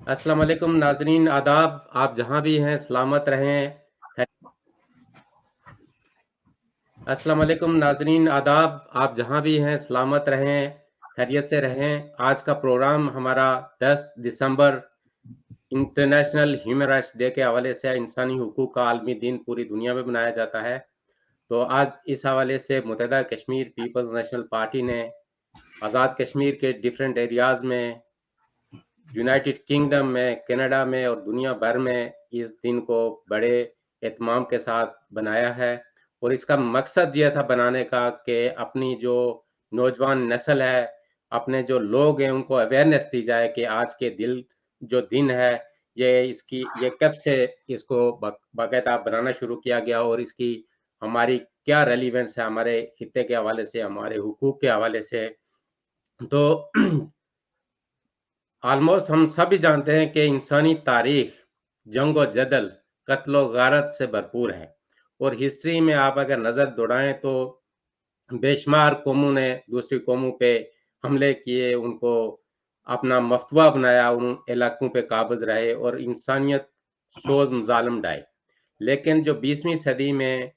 अस्सलाम वालेकुम नाज़रीन आदाब, आप जहाँ भी हैं सलामत रहें। खै अस्सलाम वालेकुम नाज़रीन आदाब, आप जहाँ भी हैं सलामत रहें, खैरियत से रहें। आज का प्रोग्राम हमारा 10 दिसंबर इंटरनेशनल ह्यूमन राइट्स डे के हवाले से इंसानी हुकूक का आलमी दिन पूरी दुनिया में मनाया जाता है। तो आज इस हवाले से मुत्तहिदा कश्मीर पीपल्स नेशनल पार्टी ने आज़ाद कश्मीर के डिफरेंट एरियाज़ में यूनाइटेड किंगडम में, कनाडा में और दुनिया भर में इस दिन को बड़े एहतमाम के साथ बनाया है और इसका मकसद ये था बनाने का कि अपनी जो नौजवान नस्ल है, अपने जो लोग हैं उनको अवेयरनेस दी जाए कि आज के जो दिन है, ये कब से इसको बाकायदा बनाना शुरू किया गया और इसकी हमारी क्या रेलेवेंस है हमारे खित्ते के हवाले से, हमारे हुकूक के हवाले से। तो ऑलमोस्ट हम सभी जानते हैं कि इंसानी तारीख जंग और जदल, कत्ल और गारत से भरपूर है और हिस्ट्री में आप अगर नज़र दौड़ाएँ तो बेशुमार कौमों ने दूसरी कौमों पे हमले किए, उनको अपना मफ़तवा बनाया, उन इलाकों पे काबिज़ रहे और इंसानियत सोज़ मज़ालिम ढाए। लेकिन जो 20वीं सदी में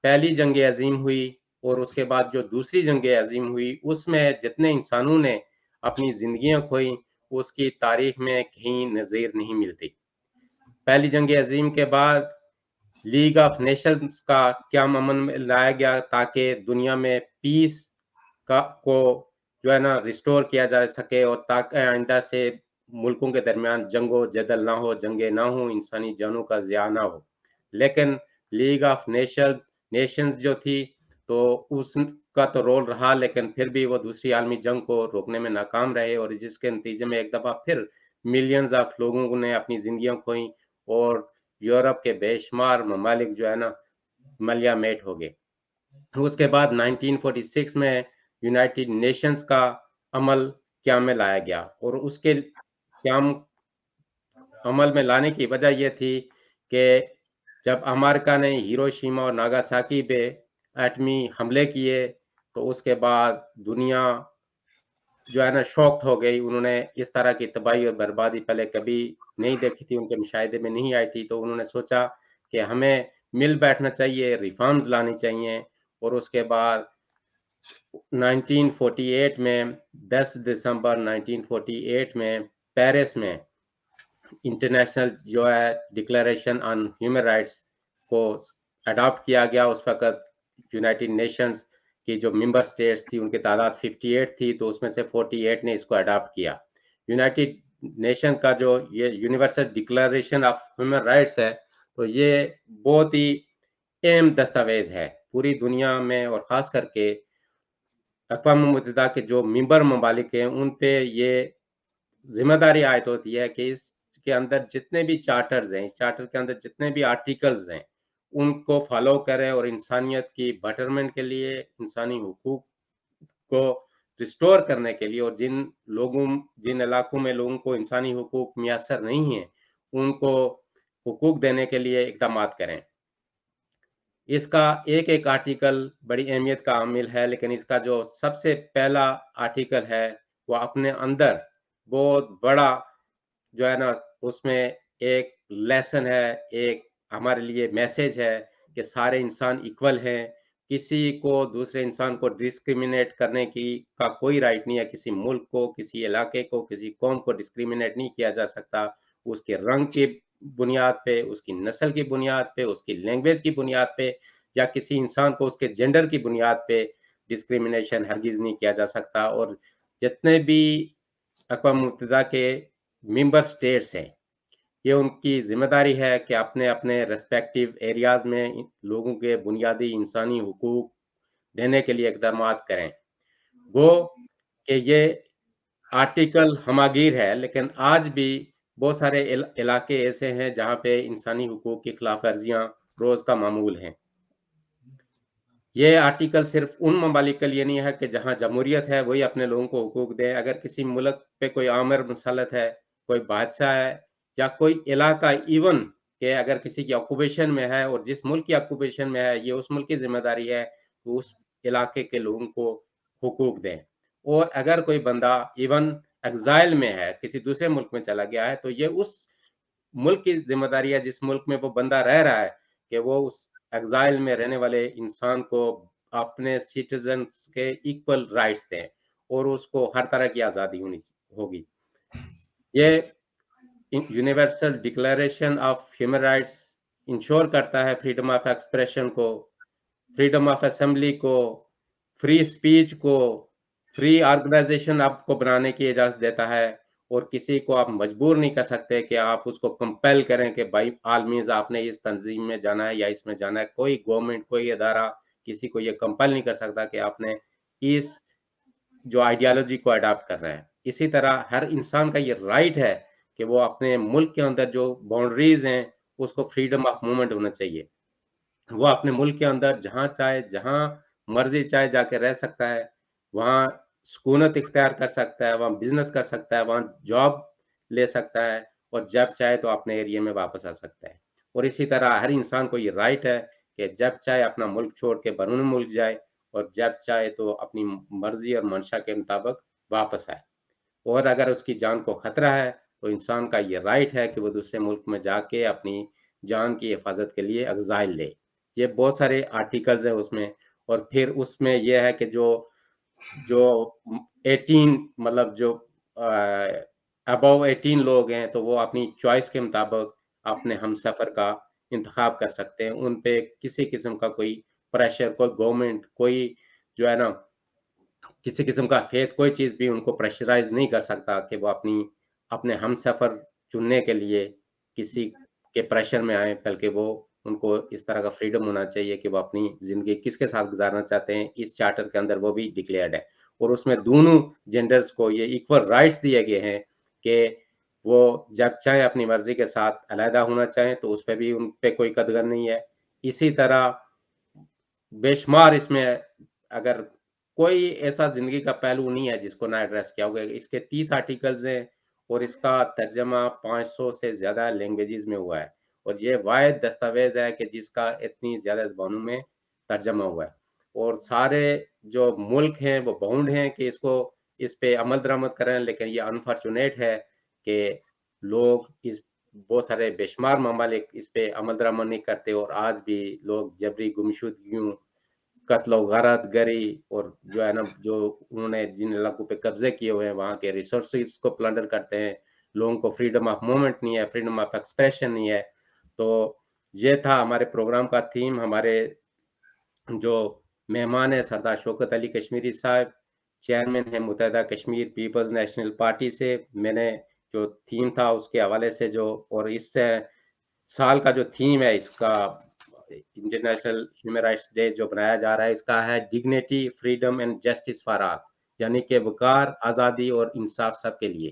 पहली जंग अज़ीम हुई और उसके बाद जो दूसरी जंग अज़ीम हुई, उसमें जितने इंसानों ने अपनी ज़िंदगियाँ खोई, उसकी तारीख में कहीं नज़ीर नहीं मिलती। पहली जंग अज़ीम के बाद लीग ऑफ नेशंस का क़याम अमल में लाया गया ताकि दुनिया में पीस का को जो है ना रिस्टोर किया जा सके और ताकि आइंदा से मुल्कों के दरमियान जंगो-जदल ना हो, जंगें ना हों, इंसानी जानों का ज़िया ना हो। लेकिन लीग ऑफ नेशंस जो थी, तो उसका तो रोल रहा लेकिन फिर भी वो दूसरी आलमी जंग को रोकने में नाकाम रहे और जिसके नतीजे में एक दफ़ा फिर मिलियंस ऑफ लोगों ने अपनी ज़िंदगियाँ खोई और यूरोप के बेशुमार ममालिक जो है ना, मलिया-मेट हो गए। उसके बाद 1946 में यूनाइटेड नेशंस का अमल क़याम में लाया गया और उसके क़याम अमल में लाने की वजह ये थी कि जब अमेरिका ने हिरोशिमा और नागासाकी पे एटमी हमले किए, तो उसके बाद दुनिया जो है ना शॉक्ड हो गई। उन्होंने इस तरह की तबाही और बर्बादी पहले कभी नहीं देखी थी, उनके मुशाहिदे में नहीं आई थी, तो उन्होंने सोचा कि हमें मिल बैठना चाहिए, रिफ़ॉर्म्स लानी चाहिए और उसके बाद 1948 में 10 दिसंबर 1948 में पेरिस में इंटरनेशनल जो है डिक्लेरेशन ऑन ह्यूमन राइट्स को अडॉप्ट किया गया। उस वक़्त यूनाइटेड नेशंस की जो मेंबर स्टेट्स थी उनकी तादाद 58 थी, तो उसमें से 48 ने इसको अडॉप्ट किया। यूनाइटेड नेशन का जो ये universal declaration of human rights है, तो ये बहुत ही अहम दस्तावेज़ है। पूरी दुनिया में और ख़ास करके अक़वाम मुत्तहिदा के जो मेंबर ममालिक हैं, उन पे ये ज़िम्मेदारी आयत होती है कि इसके अंदर जितने भी चार्टर्स हैं, इस चार्टर के अंदर जितने भी आर्टिकल्स हैं, उनको फ़ॉलो करें और इंसानियत की बेटरमेंट के लिए, इंसानी हुकूक को रिस्टोर करने के लिए और जिन इलाकों में लोगों को इंसानी हुकूक मैसर नहीं हैं, उनको हुकूक देने के लिए इक़दामात करें। इसका एक-एक आर्टिकल बड़ी अहमियत का हामिल है, लेकिन इसका जो सबसे पहला आर्टिकल है, वो अपने अंदर बहुत बड़ा जो है ना, उसमें एक लेसन है, एक हमारे लिए मैसेज है कि सारे इंसान इक्वल हैं। किसी को दूसरे इंसान को डिस्क्रिमिनेट करने का कोई राइट नहीं है। किसी मुल्क को, किसी इलाके को, किसी कौम को डिस्क्रिमिनेट नहीं किया जा सकता। उसके रंग की बुनियाद पे, उसकी नस्ल की बुनियाद पे, उसकी लैंग्वेज की बुनियाद पे या किसी इंसान को उसके जेंडर की बुनियाद पे डिस्क्रिमिनेशन हरगिज़ नहीं किया जा सकता और जितने भी अक़वाम मुत्तहिदा के मेंबर स्टेट्स हैं, ये उनकी ज़िम्मेदारी है कि अपने-अपने रिस्पेक्टिव एरियाज़ में लोगों के बुनियादी इंसानी हुकूक देने के लिए इक़दामात करें। गो कि ये आर्टिकल हमागीर है, लेकिन आज भी बहुत सारे इलाके ऐसे हैं जहाँ पे इंसानी हुकूक की खिलाफ़ वर्जियाँ रोज़ का मामूल हैं। ये आर्टिकल सिर्फ़ उन ममालिक के लिए नहीं है कि जहाँ जमहूरियत है, वही अपने लोगों को हुकूक दें। अगर किसी मुल्क पे कोई आमिर मुसल्लत है, कोई बादशाह है या कोई इलाका इवन कि अगर किसी की ऑक्यूपेशन में है और जिस मुल्क की ऑक्यूपेशन में है, ये उस मुल्क की ज़िम्मेदारी है, तो उस इलाके के लोगों को हुकूक दें। और अगर कोई बंदा इवन ایگزائل میں ہے, کسی دوسرے ملک میں چلا گیا ہے, تو یہ اس ملک کی ذمہ داری ہے جس ملک میں وہ بندہ رہ رہا ہے کہ وہ اس ایگزائل میں رہنے والے انسان کو اپنے سٹیزنز کے ایکول رائٹس دیں اور اس کو ہر طرح کی آزادی ہوگی. یہ universal declaration of human rights ensure کرتا ہے فریڈم آف ایکسپریشن کو, فریڈم آف اسمبلی کو, فری اسپیچ کو, فری آرگنائزیشن آپ کو بنانے کی اجازت دیتا ہے, اور کسی کو آپ مجبور نہیں کر سکتے کہ آپ اس کو کمپیل کریں کہ بھائی آل مینز آپ نے اس تنظیم میں جانا ہے یا اس میں جانا ہے. کوئی گورنمنٹ, کوئی ادارہ کسی کو یہ کمپیل نہیں کر سکتا کہ آپ نے اس جو آئیڈیالوجی کو اڈاپٹ کر رہے ہیں. اسی طرح ہر انسان کا یہ رائٹ ہے کہ وہ اپنے ملک کے اندر جو باؤنڈریز ہیں اس کو فریڈم آف موومنٹ ہونا چاہیے. وہ اپنے ملک کے اندر جہاں چاہے, جہاں مرضی چاہے جا کے رہ سکتا ہے, وہاں سکونت اختیار کر سکتا ہے, وہاں بزنس کر سکتا ہے, وہاں جاب لے سکتا ہے, اور جب چاہے تو اپنے ایریے میں واپس آ سکتا ہے. اور اسی طرح ہر انسان کو یہ رائٹ ہے کہ جب چاہے اپنا ملک چھوڑ کے بیرون ملک جائے, اور جب چاہے تو اپنی مرضی اور منشا کے مطابق واپس آئے. اور اگر اس کی جان کو خطرہ ہے تو انسان کا یہ رائٹ ہے کہ وہ دوسرے ملک میں جا کے اپنی جان کی حفاظت کے لیے ایگزائل لے. یہ بہت سارے آرٹیکلز ہیں اس میں. اور پھر اس میں یہ ہے کہ جو 18 مطلب جو ابو 18 لوگ ہیں تو وہ اپنی چوائس کے مطابق اپنے ہم سفر کا انتخاب کر سکتے ہیں. ان پہ کسی قسم کا کوئی پریشر, کوئی گورنمنٹ, کوئی جو ہے نا کسی قسم کا فیتھ, کوئی چیز بھی ان کو پریشرائز نہیں کر سکتا کہ وہ اپنے ہم سفر چننے کے لیے کسی کے پریشر میں آئیں, بلکہ وہ ان کو اس طرح کا فریڈم ہونا چاہیے کہ وہ اپنی زندگی کس کے ساتھ گزارنا چاہتے ہیں. اس چارٹر کے اندر وہ بھی ڈکلیئرڈ ہے, اور اس میں دونوں جینڈرز کو یہ ایکول رائٹس دیے گئے ہیں کہ وہ جب چاہے اپنی مرضی کے ساتھ علیحدہ ہونا چاہیں تو اس پہ بھی ان پہ کوئی قدغن نہیں ہے. اسی طرح بے شمار اس میں اگر کوئی ایسا زندگی کا پہلو نہیں ہے جس کو نہ ایڈریس کیا ہوگا. اس کے 30 آرٹیکلز ہیں اور اس کا ترجمہ 500 سے زیادہ لینگویجز میں ہوا ہے, اور یہ واحد دستاویز ہے کہ جس کا اتنی زیادہ زبانوں میں ترجمہ ہوا ہے. اور سارے جو ملک ہیں وہ باؤنڈ ہیں کہ اس پہ عمل درآمد کریں, لیکن یہ انفارچونیٹ ہے کہ لوگ بہت سارے بے شمار ممالک اس پہ عمل درآمد نہیں کرتے, اور آج بھی لوگ جبری گمشدگیوں, قتل و غارت گری, اور جو ہے نا جو انہوں نے جن علاقوں پہ قبضے کیے ہوئے ہیں وہاں کے ریسورسز کو پلنڈر کرتے ہیں. لوگوں کو فریڈم آف موومنٹ نہیں ہے, فریڈم آف ایکسپریشن نہیں ہے. تو یہ تھا ہمارے پروگرام کا تھیم. ہمارے جو مہمان ہیں سردار شوکت علی کشمیری صاحب, چیئرمین ہیں متحدہ کشمیر پیپلز نیشنل پارٹی سے. میں نے جو تھیم تھا اس کے حوالے سے اور اس سے سال کا جو تھیم ہے اس کا انٹرنیشنل ہیومن رائٹس ڈے جو بنایا جا رہا ہے, اس کا ہے dignity, freedom and justice for all, یعنی کہ وقار, آزادی اور انصاف سب کے لیے.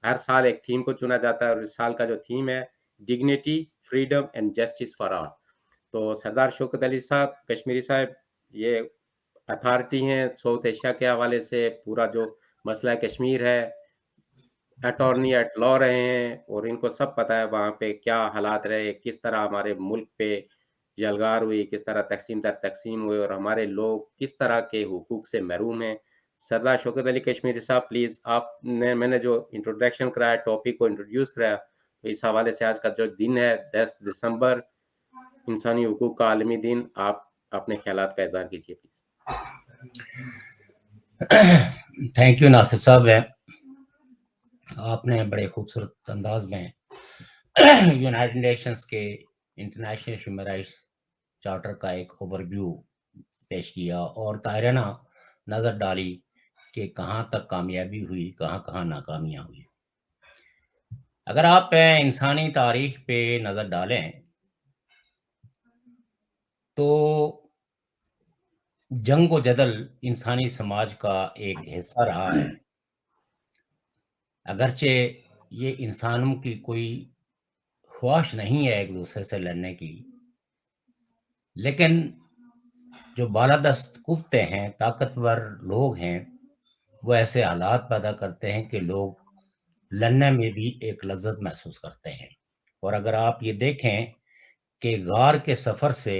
ہر سال ایک تھیم کو چنا جاتا ہے, اور اس سال کا جو تھیم ہے dignity, freedom and justice for all. تو سردار شوکت علی صاحب کشمیری صاحب یہ اتھارٹی ہیں ساؤتھ ایشیا کے حوالے سے. پورا جو مسئلہ کشمیر ہے اٹارنی ایٹ لا رہے ہیں, اور ان کو سب پتا ہے وہاں پہ کیا حالات رہے, کس طرح ہمارے ملک پہ جلگار ہوئی, کس طرح تقسیم در تقسیم ہوئے, اور ہمارے لوگ کس طرح کے حقوق سے محروم ہیں. سردار شوکت علی کشمیری صاحب پلیز میں نے جو انٹروڈکشن کرایا, ٹاپک کو انٹروڈیوس کرایا, تو اس حوالے سے آج کا جو دن ہے 10 دسمبر انسانی حقوق کا عالمی دن, آپ اپنے خیالات کا اظہار کیجیے پلیز. تھینک یو ناصر صاحب. آپ نے بڑے خوبصورت انداز میں یونائٹڈ نیشنز کے انٹرنیشنل ہیومن رائٹس چارٹر کا ایک اوور ویو پیش کیا, اور طاہرانہ نظر ڈالی کہ کہاں تک کامیابی ہوئی, کہاں کہاں ناکامیاں ہوئی. اگر آپ انسانی تاریخ پہ نظر ڈالیں تو جنگ و جدل انسانی سماج کا ایک حصہ رہا ہے. اگرچہ یہ انسانوں کی کوئی خواہش نہیں ہے ایک دوسرے سے لڑنے کی, لیکن جو بالادست قوتیں ہیں, طاقتور لوگ ہیں, وہ ایسے حالات پیدا کرتے ہیں کہ لوگ لڑنے میں بھی ایک لذت محسوس کرتے ہیں. اور اگر آپ یہ دیکھیں کہ غار کے سفر سے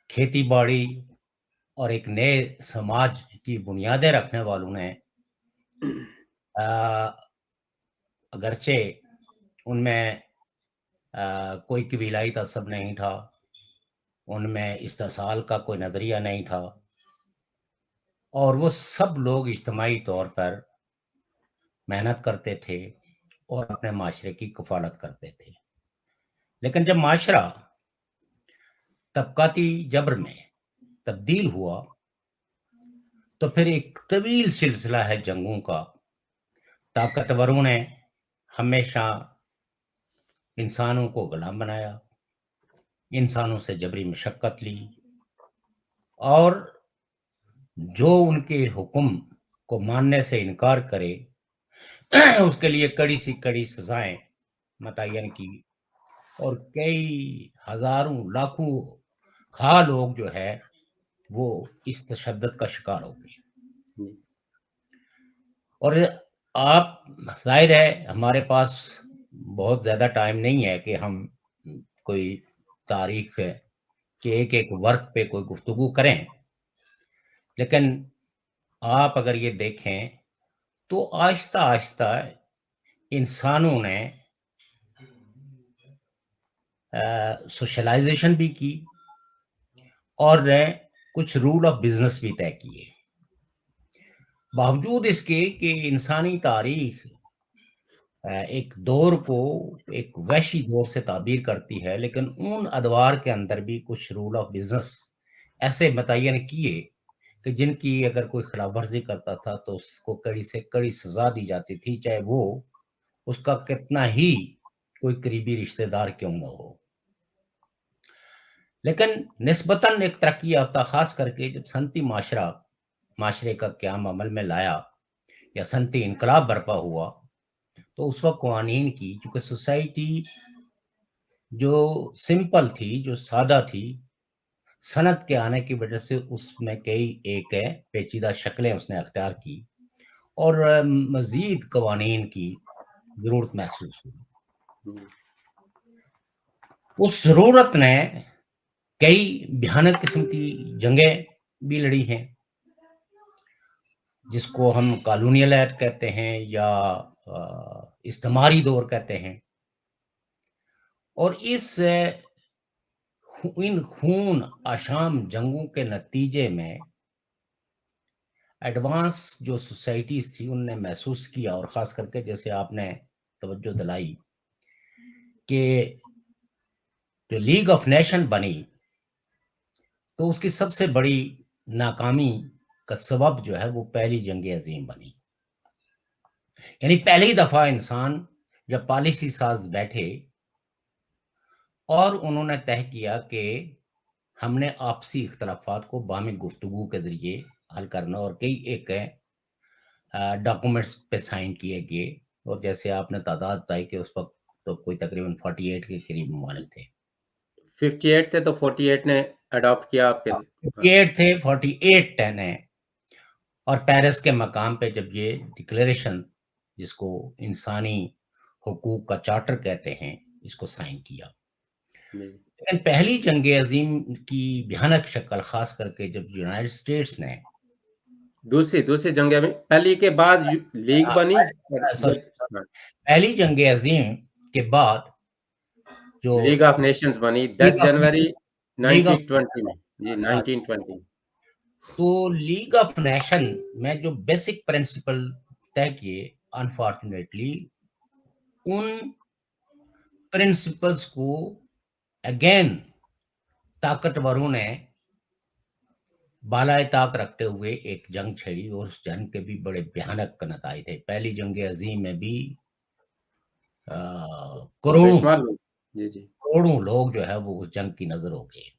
کھیتی باڑی اور ایک نئے سماج کی بنیادیں رکھنے والوں نے अगरचे उनमें कोई कबीलाई तसब नहीं था, उनमें इस्तेसाल का कोई नज़रिया नहीं था, और वो सब लोग इज्तिमाई तौर पर मेहनत करते थे और अपने माशरे की कफालत करते थे। लेकिन जब माशरा तबकाती जबर में तब्दील हुआ तो फिर एक तवील सिलसिला है जंगों का। ताकतवरों ने हमेशा इंसानों को गुलाम बनाया, इंसानों से जबरी मशक्कत ली, और जो उनके हुक्म को मानने से इनकार करे उसके लिए कड़ी सी कड़ी सजाएं मुतय्यन की, और कई हजारों लाखों खा लोग जो है वो इस तशद्दुद का शिकार हो गए। और आप, जाहिर है हमारे पास बहुत ज़्यादा टाइम नहीं है कि हम कोई तारीख के एक एक वर्क पे कोई गुफ्तगू करें, लेकिन आप अगर ये देखें तो आहिस्ता आहिस्ता इंसानों ने सोशलाइजेशन भी की और कुछ रूल ऑफ बिजनेस भी तय किए। बावजूद इसके कि इंसानी तारीख एक दौर को एक वहशी दौर से ताबीर करती है, लेकिन उन अदवार के अंदर भी कुछ रूल ऑफ बिजनेस ऐसे मुतय्यन किए कि जिनकी अगर कोई खिलाफ वर्जी करता था तो उसको कड़ी से कड़ी सजा दी जाती थी, चाहे वो उसका कितना ही कोई करीबी रिश्तेदार क्यों न हो। लेकिन निस्बतन एक तरक्की याफ्ता, खास करके जब सनती माशरे का क़याम अमल में लाया या सनती इनकलाब बर्पा हुआ, तो उस वक्त कवानीन की, चूंकि सोसाइटी जो सिंपल थी, जो सादा थी, सनत के आने की वजह से उसमें कई एक पेचीदा शक्लें उसने अख्तियार की और मजीद कवानीन की जरूरत महसूस हुई। उस जरूरत ने कई भयानक किस्म की जंगें भी लड़ी हैं, जिसको हम कॉलोनियल एक्ट कहते हैं या इस्तेमारी दौर कहते हैं। और इन खून आशाम जंगों के नतीजे में एडवांस जो सोसाइटीज थी उनने महसूस किया, और ख़ास करके जैसे आपने तवज्जो दिलाई कि जो लीग ऑफ नेशन बनी, तो उसकी सबसे बड़ी नाकामी का सबब जो है वो पहली जंग अजीम बनी। यानी पहली दफ़ा इंसान जब पॉलिसी साज बैठे और उन्होंने तय किया कि हमने आपसी इख्तलाफात को बामी गुफ्तगू के ज़रिए हल करना, और कई एक डॉक्यूमेंट्स पे साइन किए गए, और जैसे आपने तादाद बताई कि उस वक्त तो कोई तकरीबन 48 के करीब ममालिक थे। 58 थे तो 48 ने अडॉप्ट किया फिर। 58 थे, 48 ने, और पेरिस के मकाम पे जब ये डिक्लेरेशन, जिसको इंसानी हुकूक का चार्टर कहते हैं, इसको साइन किया। लेकिन पहली जंग अजीम की भयानक शक्ल, खास करके जब यूनाइटेड स्टेट्स ने दूसरी जंग में, पहली के बाद लीग बनी, पहली जंग अजीम के बाद जो लीग ऑफ नेशंस बनी 10 जनवरी 1920 में, जी 1920। तो लीग ऑफ नेशन में जो बेसिक प्रिंसिपल तय किए, अनफॉर्चुनेटली उन प्रिंसिपल्स को अगेन ताकतवरों ने बालाए ताक रखते हुए एक जंग छेड़ी, और उस जंग के भी बड़े भयानक नतीजे थे। पहली जंग अजीम में भी करोड़ों लोग जो है वो उस जंग की नजर हो गए।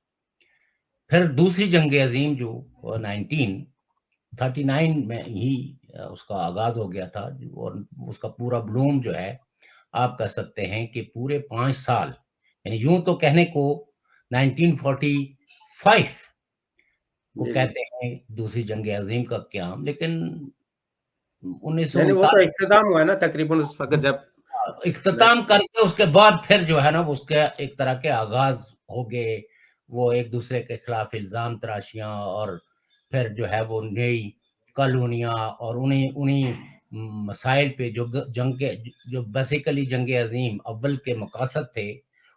फिर दूसरी जंग अजीम जो 1939 में ही उसका आगाज हो गया था, और उसका पूरा ब्लूम जो है आप कह सकते हैं कि पूरे 5 साल, यानी यूं तो कहने को 1945 वो कहते हैं दूसरी जंग अजीम का क़याम, लेकिन 1939 वो तो इख्तिताम हुआ ना तकरीबन उस वक्त, जब इख्तिताम करके उसके बाद फिर जो है ना उसके एक तरह के आगाज हो गए, वो एक दूसरे के खिलाफ इल्जाम तराशियां, और फिर जो है वो नई कॉलोनियां, और उन्हीं मसाइल पे जो बेसिकली जंग अजीम अव्वल के मकासद थे,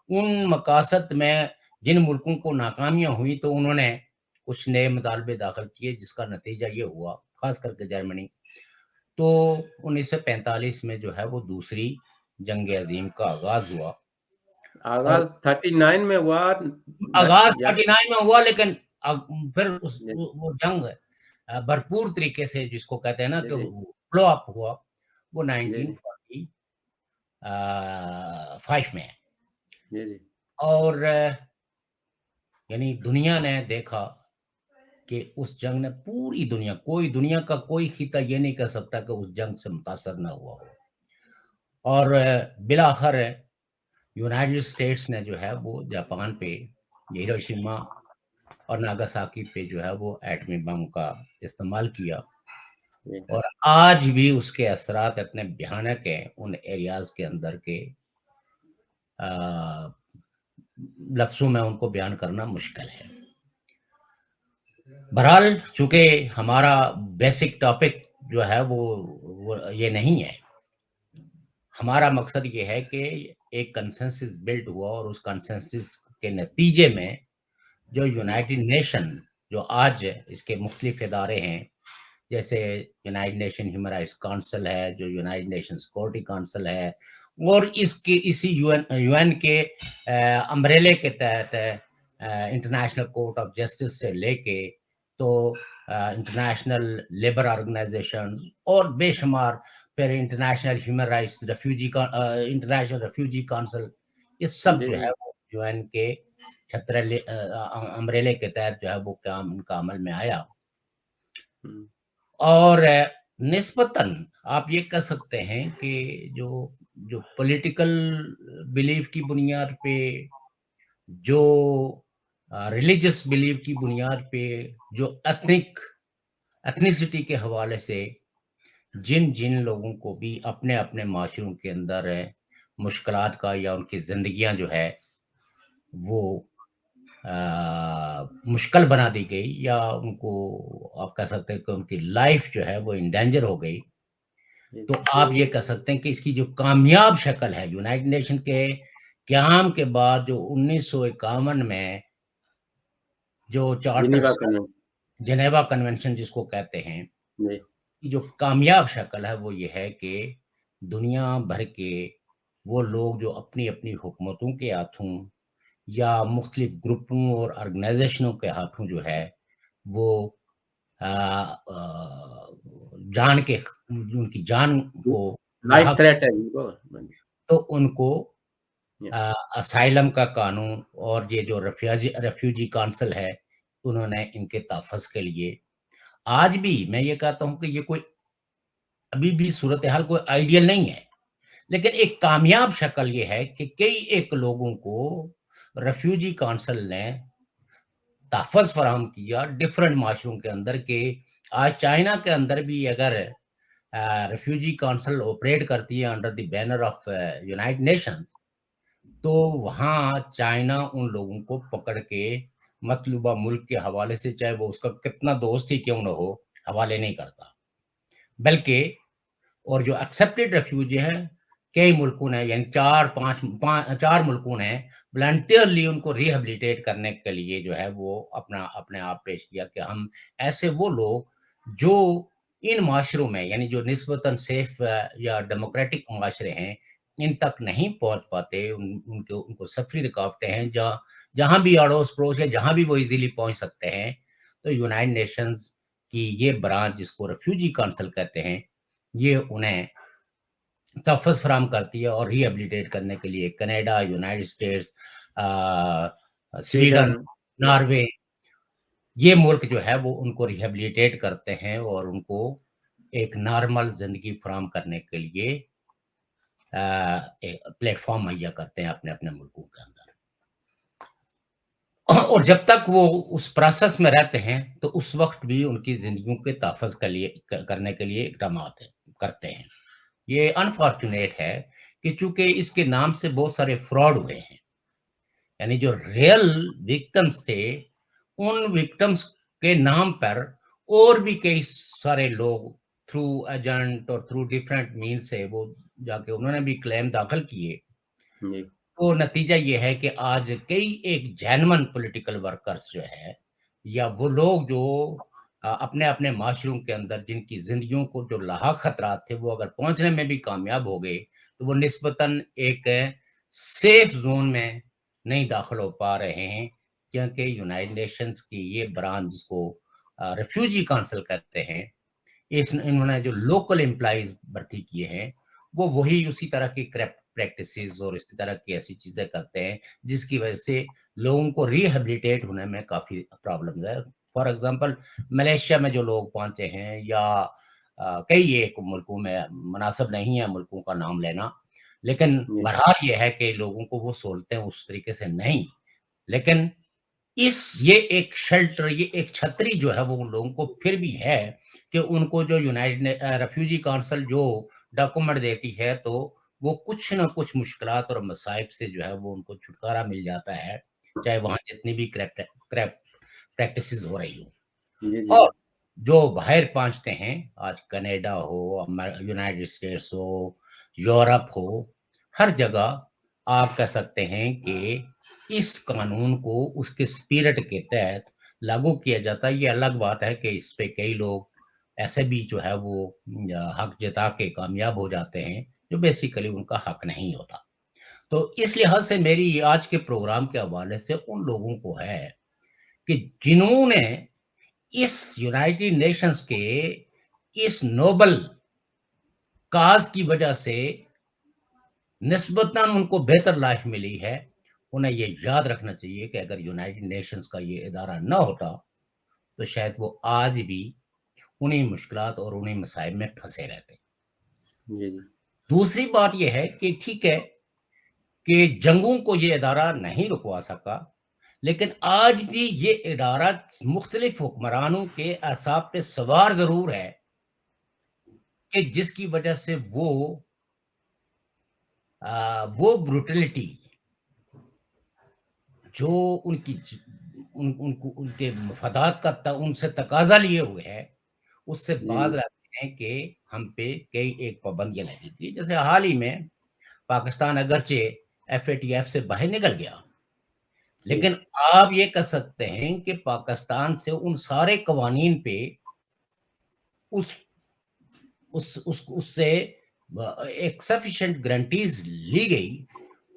उन मकासद में जिन मुल्कों को नाकामियां हुई तो उन्होंने कुछ नए मुतालबे दाखिल किए, जिसका नतीजा ये हुआ, खास करके जर्मनी। तो 1945 में जो है वो दूसरी जंग अजीम का आगाज हुआ। और आगाज 39 में हुआ आगाज या 39 में हुआ, लेकिन फिर जी वो जंग भरपूर तरीके से, जिसको कहते हैं ना जी कि जी फ्लो अप हुआ, वो जी 1945 में है। जी जी और यानी दुनिया ने देखा कि उस जंग ने पूरी दुनिया, दुनिया का कोई खिता ये नहीं कह सकता कि उस जंग से मुतासर ना हुआ हो। और बिलाखिर यूनाइटेड स्टेट्स ने जो है वो जापान पे, हिरोशिमा और नागासाकी पे जो है वो एटमी बम का इस्तेमाल किया। जी और आज भी उसके असरात इतने भयानक हैं उन एरियाज के अंदर के, लफ्जों में उनको बयान करना मुश्किल है। बहरहाल, चूंकि हमारा बेसिक टॉपिक जो है वो ये नहीं है, हमारा मकसद ये है कि एक कंसेंसस बिल्ड हुआ और उस कंसेंसस के नतीजे में जो यूनाइटेड नेशन, जो आज इसके मुख्तलिफ इदारे हैं, जैसे United nation human rights council है, जो यूनाइटेड नेशन सिक्योरिटी काउंसिल है, और इसी यूएन के अम्ब्रेले के तहत इंटरनेशनल कोर्ट ऑफ जस्टिस से लेके तो इंटरनेशनल लेबर ऑर्गेनाइजेशन और बेशुमार, फिर international human rights international refugee council, ये सब जी जो है जी वो यूएन के छत्र अम्ब्रेले के तहत जो है वो काम उनका अमल में आया। और निस्बतन आप ये कह सकते हैं कि जो जो पॉलिटिकल बिलीफ की बुनियाद पे, जो रिलीजियस बिलीफ की बुनियाद पे, जो एथनिसिटी के हवाले से जिन जिन लोगों को भी अपने अपने माशरों के अंदर मुश्किलात का या उनकी जिंदगियां जो है वो मुश्किल बना दी गई, या उनको आप कह सकते हैं कि उनकी लाइफ जो है वो इंडेंजर हो गई, तो आप ये कह सकते हैं कि इसकी जो कामयाब शक्ल है यूनाइटेड नेशन के क़याम के बाद, जो 1951 में जो charter, Geneva convention Geneva convention जिसको कहते हैं, जी की जो कामयाब शक्ल है वो ये है कि दुनिया भर के वो लोग जो अपनी अपनी हुकूमतों के हाथों या मुख्तलिफ ग्रुपों और ऑर्गेनाइजेशनों के हाथों जो है वो जान के, उनकी जान को लाइफ लाहक, थ्रेट है इनको तो उनको या असाइलम का कानून और ये जो रेफ्यूजी काउंसिल है, उन्होंने इनके तहफ़्फ़ुज़ के लिए, आज भी मैं ये कहता हूँ कि ये कोई अभी भी सूरत हाल कोई आइडियल नहीं है, लेकिन एक कामयाब शक्ल ये है कि कई एक लोगों को रेफ्यूजी काउंसिल ने तहफ़्फ़ुज़ फराहम किया डिफरेंट माशरों के अंदर, के आज चाइना के अंदर भी अगर रेफ्यूजी काउंसिल ऑपरेट करती है under the banner of United Nations, तो वहाँ चाइना उन लोगों को पकड़ के मतलूबा मुल्क के हवाले से, चाहे वो उसका कितना दोस्त ही क्यों ना हो, हवाले नहीं करता। बल्कि और जो एक्सेप्टेड रेफ्यूजी हैं, कई मुल्कों ने, यानी 4 मुल्कों ने वॉलंटियरली उनको रिहेबिलिटेट करने के लिए जो है वो अपने आप पेश किया कि हम ऐसे वो लोग जो इन माशरों में, यानी जो निस्बतन सेफ या डेमोक्रेटिक माशरे हैं, इन तक नहीं पहुंच पाते, उनको सफरी रुकावटें हैं, जहां भी अड़ोस पड़ोस या जहां भी वो इजीली पहुंच सकते हैं, तो यूनाइटेड नेशंस की ये ब्रांच जिसको रेफ्यूजी काउंसिल कहते हैं, ये उन्हें तहफ़्फ़ुज़ फराहम करती है और रिहेबिलिटेट करने के लिए Canada, United states, Sweden, Sweden या नॉर्वे, ये मुल्क जो है वो उनको रिहेबिलिटेट करते हैं और उनको एक नॉर्मल ज़िंदगी फराहम करने के लिए एक प्लेटफ़ॉर्म मुहैया करते हैं अपने-अपने मुल्कों के अंदर। और जब तक वो उस प्रोसेस में रहते हैं, तो उस वक़्त भी उनकी ज़िंदगियों के तहफ़्फ़ुज़ के लिए करने के लिए इक़दामात करते हैं। ये अनफॉर्च्यूनेट है कि चूँकि इसके नाम से बहुत सारे फ्रॉड हुए हैं, यानी जो रियल विक्टिम्स थे, उन विक्टिम्स के नाम पर और भी कई सारे लोग थ्रू एजेंट और थ्रू डिफरेंट मीन से वो जाके उन्होंने भी क्लेम दाखिल किए, जी तो नतीजा ये है कि आज कई एक जेन्युइन पॉलिटिकल वर्कर्स जो है, या वो लोग जो अपने अपने माशरों के अंदर जिनकी जिंदगियों को जो लाहक खतरात थे वो अगर पहुंचने में भी कामयाब हो गए, तो वो निस्बतन एक सेफ जोन में नहीं दाखिल हो पा रहे हैं, क्योंकि यूनाइटेड नेशंस की ये ब्रांच जिसको रेफ्यूजी काउंसिल कहते हैं, इन्होंने जो लोकल एम्प्लॉइज भर्ती किए हैं, वो वही उसी तरह की प्रैक्टिसेस और इसी तरह की ऐसी चीजें करते हैं जिसकी वजह से लोगों को रिहेबिलिटेट होने में काफी प्रॉब्लम है। फॉर एग्जांपल, मलेशिया में जो लोग पहुंचे हैं, या कई एक मुल्कों में, मुनासिब नहीं है मुल्कों का नाम लेना, लेकिन जी बहरहाल ये है कि लोगों को वो सहूलतें उस तरीके से नहीं, लेकिन ये एक शेल्टर, ये एक छतरी जो है वो उन लोगों को फिर भी है कि उनको जो यूनाइटेड रेफ्यूजी काउंसिल जो डॉक्यूमेंट देती है, तो वो कुछ ना कुछ मुश्किलात और मसाइब से जो है वो उनको छुटकारा मिल जाता है, चाहे वहाँ जितनी भी प्रैक्टिसेस हो रही हो। जी जी और जो बाहर पहुँचते हैं, आज कनाडा हो, यूनाइटेड स्टेट्स हो, यूरोप हो, हर जगह आप कह सकते हैं कि इस कानून को उसके स्पिरिट के तहत लागू किया जाता है। ये अलग बात है कि इस पे कई लोग ऐसे भी जो है वो हक जता के कामयाब हो जाते हैं, जो बेसिकली उनका हक नहीं होता। तो इस लिहाज से मेरी आज के प्रोग्राम के हवाले से उन लोगों को है कि जिन्होंने इस यूनाइटेड नेशंस के इस नोबल काज की वजह से निस्बतन उनको बेहतर लाइफ मिली है, उन्हें ये याद रखना चाहिए कि अगर यूनाइटेड नेशंस का ये इदारा न होता, तो शायद वो आज भी उन्हीं मुश्किलात और उन्हीं मसाइब में फंसे रहते। जी जी दूसरी बात ये है कि ठीक है कि जंगों को ये इदारा नहीं रुकवा सका, लेकिन आज भी ये इदारा मुख्तलिफ हुक्मरानों के असाब पे सवार जरूर है कि जिसकी वजह से वो ब्रूटलिटी जो उनकी उनको उनके मफादात का उनसे तकाजा लिए हुए है, उससे बाज जी रहते हैं कि हम पे कई एक पाबंदियां लगी थी। जैसे हाल ही में पाकिस्तान अगरचे FATF से बाहर निकल गया, जी लेकिन आप ये कह सकते हैं कि पाकिस्तान से उन सारे कवानीन पे उस उससे एक सफिशिएंट गारंटीज ली गई,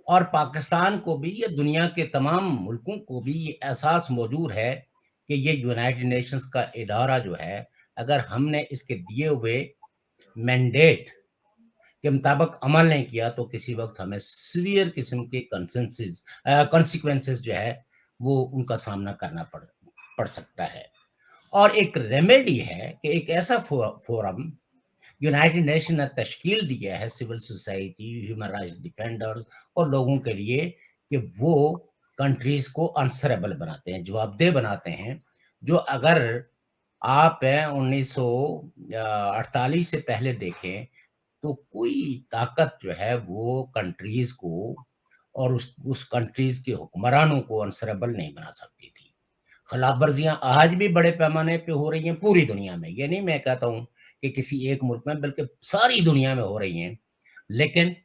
और पाकिस्तान को भी, या दुनिया के तमाम मुल्कों को भी ये एहसास मौजूद है कि ये यूनाइटेड नेशंस का इदारा जो है, अगर हमने इसके दिए हुए मैंडेट के मुताबिक अमल नहीं किया, तो किसी वक्त हमें सीवियर किस्म के कॉन्सिक्वेंसेस जो है वो उनका सामना करना पड़ सकता है। और एक रेमेडी है कि एक ऐसा फोरम यूनाइटेड नेशन ने तश्कील दिया है civil society, human rights defenders और लोगों के लिए, कि वो कंट्रीज को आंसरेबल बनाते हैं, जवाबदेह बनाते हैं। जो अगर आप 1948 से पहले देखें, तो कोई ताकत जो है वो कंट्रीज को और उस कंट्रीज के हुक्मरानों को आंसरेबल नहीं बना सकती थी। खिलाफ वर्जियां आज भी बड़े पैमाने पे हो रही हैं पूरी दुनिया में, ये नहीं मैं कहता हूं कि किसी एक मुल्क में, बल्कि सारी दुनिया में हो रही हैं, लेकिन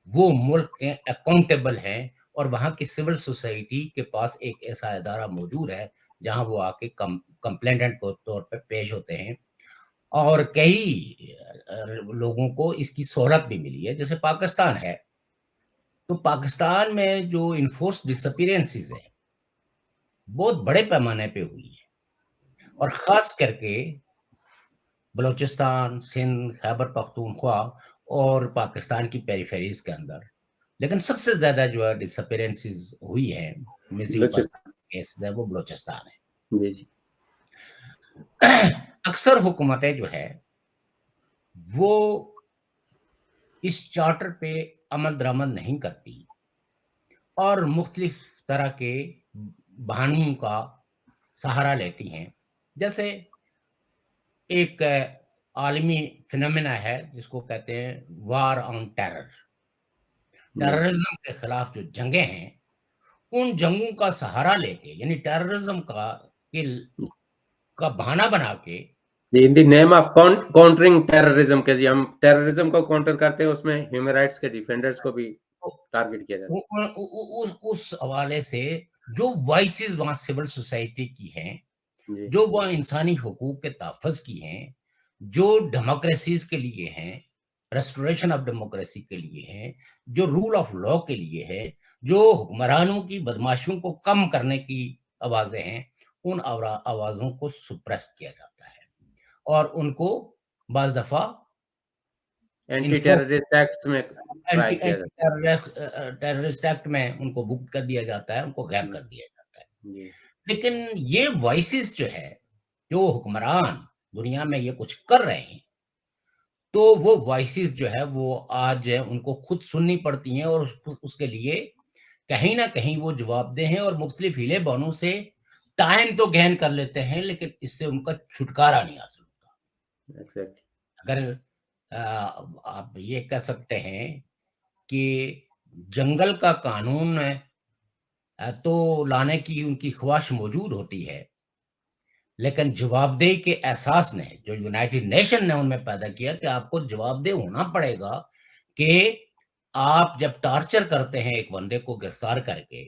वो मुल्क के अकाउंटेबल हैं, और वहां की सिविल सोसाइटी के पास एक ऐसा इदारा मौजूद है जहां वो आके कंप्लेंटेंट के तौर पर पेश होते हैं। और कई लोगों को इसकी सहूलत भी मिली है। जैसे पाकिस्तान है, तो पाकिस्तान में जो इन्फोर्स डिसअपीयरेंसेस है बहुत बड़े पैमाने पे हुई है, और खास करके बलूचिस्तान, सिंध, खैबर पख्तूनख्वा और पाकिस्तान की पेरिफेरीज के अंदर। लेकिन सबसे ज्यादा जो है डिसअपीयरेंसेस हुई है, मिसिंग बलूचिस्तान केसेस है, वो बलूचिस्तान जी जी है। अक्सर हुकूमतें जो है वो इस चार्टर पे अमल दरामद नहीं करती, और मुख्तलिफ तरह के बहानों का सहारा लेती हैं। जैसे एक आलमी फिनोमेना है जिसको कहते हैं वार ऑन टेरर। जी टेररिज्म के खिलाफ जो जंगें हैं, उन जंगों का सहारा लेके, यानी टेररिज्म का बहाना बना के in the name of countering terrorism के जी हम टेररिज्म को काउंटर करते हैं, उसमें ह्यूमन राइट्स के डिफेंडर्स को भी टारगेट किया जाता है। उस हवाले से जो वॉइसेस वहां सिविल सोसाइटी की हैं, जी जो वह इंसानी हुकूक के तहफ़्फ़ुज़ की हैं, जो डेमोक्रेसीज के लिए हैं, रेस्टोरेशन ऑफ डेमोक्रेसी के लिए हैं, जो रूल ऑफ लॉ के लिए है, जो हुक्मरानों की बदमाशियों को कम करने की आवाज़ें हैं, उन आवाज़ों को सुप्रेस किया जाता है और उनको बाज़ दफ़ा एंटी इन्फोर्स टेररिस्ट एक्ट्स में ट्राई एंटी किया एंटी जाता टेररिस्ट एक्ट में उनको बुक कर दिया जाता है, उनको गायब है। कर दिया जाता है। जी लेकिन ये वॉइसेस जो है, जो हुक्मरान दुनिया में ये कुछ कर रहे हैं, तो वो वॉइसेस जो है वो आज जो है उनको खुद सुननी पड़ती हैं और उसके लिए कहीं न कहीं वो जवाबदेह हैं और मुख्तलिफ हीले बहानों से टाइम तो गेन कर लेते हैं, लेकिन इससे उनका छुटकारा नहीं हासिल होता। एग्जैक्टली। अगर आप ये कह सकते हैं कि जंगल का कानून तो लाने की उनकी ख्वाहिश मौजूद होती है, लेकिन जवाबदेही के एहसास ने जो यूनाइटेड नेशन ने उनमें पैदा किया कि आपको जवाबदेह होना पड़ेगा कि आप जब टॉर्चर करते हैं एक बंदे को गिरफ्तार करके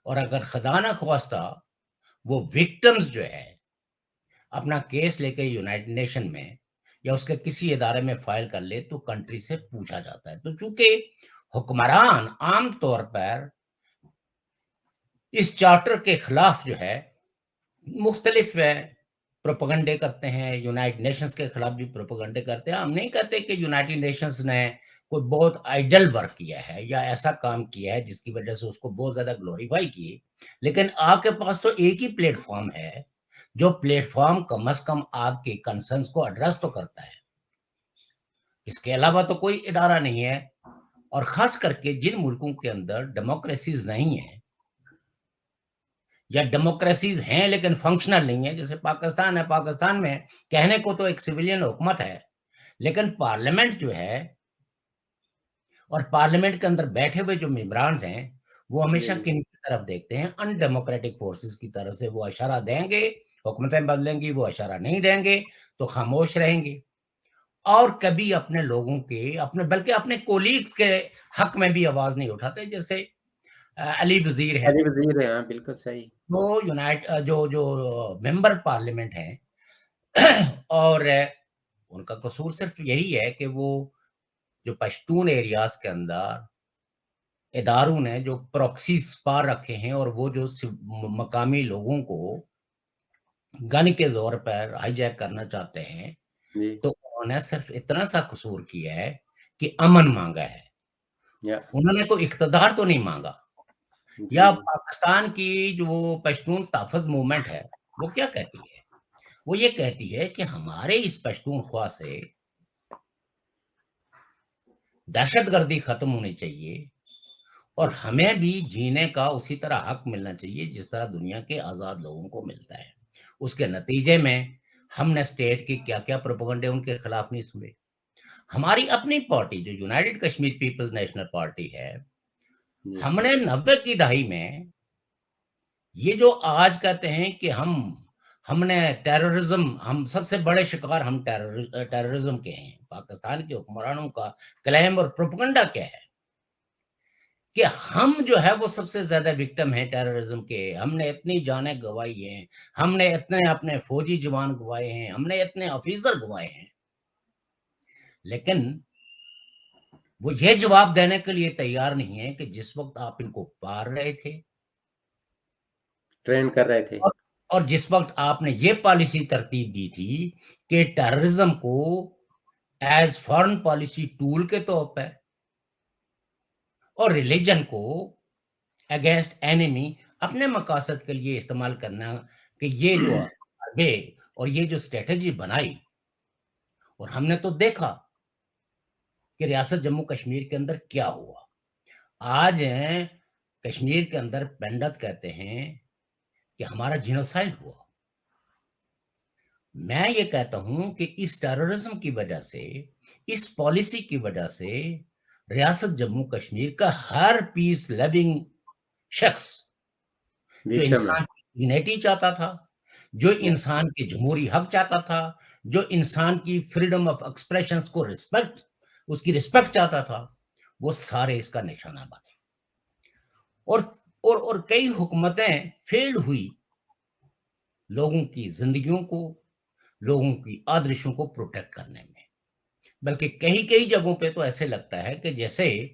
और अगर खुदा न ख्वास्ता वो विक्टिम्स जो है अपना केस लेके यूनाइटेड नेशन में या उसके किसी इदारे में फाइल कर ले तो कंट्री से पूछा जाता है। तो चूंकि हुक्मरान आम तौर पर इस चार्टर के खिलाफ जो है मुख्तलिफ प्रोपेगेंडे करते हैं, यूनाइटेड नेशंस के खिलाफ भी प्रोपेगेंडे करते हैं। हम नहीं कहते कि यूनाइटेड नेशंस ने कोई बहुत आइडल वर्क किया है या ऐसा काम किया है जिसकी वजह से उसको बहुत ज़्यादा ग्लोरीफाई किए, लेकिन आपके पास तो एक ही प्लेटफ़ॉर्म है, जो प्लेटफ़ॉर्म कम से कम आपके कंसर्न्स को एड्रेस तो करता है। इसके अलावा तो कोई इदारा नहीं है और ख़ास करके जिन मुल्कों के अंदर डेमोक्रेसीज़ नहीं है या डेमोक्रेसीज हैं लेकिन फंक्शनल नहीं है, जैसे पाकिस्तान है। पाकिस्तान में कहने को तो एक सिविलियन हुकूमत है, लेकिन पार्लियामेंट जो है और पार्लियामेंट के अंदर बैठे हुए जो मेंबरान हैं, वो हमेशा जी किन की तरफ देखते हैं? अनडेमोक्रेटिक फोर्सेस की तरफ से वो इशारा देंगे, हुकूमतें बदलेंगी, वो इशारा नहीं देंगे तो खामोश रहेंगे और कभी अपने लोगों के अपने बल्कि अपने कोलीग्स के हक में भी आवाज़ नहीं उठाते। जैसे अली वज़ीर हैं, अली वजीर है, हाँ बिल्कुल सही। वो जो मेंबर पार्लियामेंट हैं और उनका कसूर सिर्फ यही है कि वो जो पश्तून एरियाज के अंदर इदारों ने जो प्रॉक्सीज पार रखे हैं और वो जो मकामी लोगों को गन के जोर पर हाईजैक करना चाहते हैं, जी तो उन्होंने सिर्फ इतना सा कसूर किया है कि अमन मांगा है, या उन्होंने कोई इख्तदार तो नहीं मांगा। जी या पाकिस्तान की जो पश्तून तहफ़्फ़ुज़ मूवमेंट है, वो क्या कहती है? वो ये कहती है कि हमारे इस पश्तूनख्वा से दहशतगर्दी खत्म होनी चाहिए और हमें भी जीने का उसी तरह हक मिलना चाहिए जिस तरह दुनिया के आज़ाद लोगों को मिलता है। उसके नतीजे में हमने स्टेट के क्या-क्या प्रोपेगेंडे उनके खिलाफ नहीं सुने। हमारी अपनी पार्टी जो United Kashmir Peoples National Party है, जी हमने 90 की दहाई में ये जो आज कहते हैं कि हमने टेररिज्म हम सबसे बड़े शिकार हम टेररिज्म के हैं। पाकिस्तान के हुक्मरानों का क्लेम और प्रोपेगेंडा क्या है? कि हम जो है वो सबसे ज़्यादा विक्टिम हैं टेररिज्म के। हमने इतनी जानें गँवाई हैं, हमने इतने अपने फौजी जवान गँवाए हैं, हमने इतने ऑफ़िसर गँवाए हैं। लेकिन वो ये जवाब देने के लिए तैयार नहीं है कि जिस वक़्त आप इनको पाल रहे थे ट्रेन कर रहे थे। और और जिस वक़्त आपने ये पॉलिसी तरतीब दी थी कि टेररिज्म को एज़ फ़ॉरेन पॉलिसी टूल के तौर पे और रिलिजन को अगेंस्ट एनिमी अपने मकासद के लिए इस्तेमाल करना कि ये जो हरबे और ये जो स्ट्रैटेजी बनाई और हमने तो देखा कि रियासत जम्मू कश्मीर के अंदर क्या हुआ। आज कश्मीर के अंदर पंडित कहते हैं कि हमारा जिनोसाइड हुआ। मैं ये कहता हूँ कि इस टेररिज्म की वजह से, इस पॉलिसी की वजह से रियासत जम्मू कश्मीर का हर पीस लविंग शख्स जो विक्टिम है। इंसान की यूनिटी चाहता था, جو انسان کے جمہوری حق چاہتا تھا، جو انسان کی فریڈم آف ایکسپریشن کو اس کی رسپیکٹ چاہتا تھا، وہ سارے اس کا نشانہ بنے. اور کئی حکومتیں فیل ہوئی لوگوں کی زندگیوں کو، لوگوں کی آدرشوں کو پروٹیکٹ کرنے میں. بلکہ کئی جگہوں پہ تو ایسے لگتا ہے کہ جیسے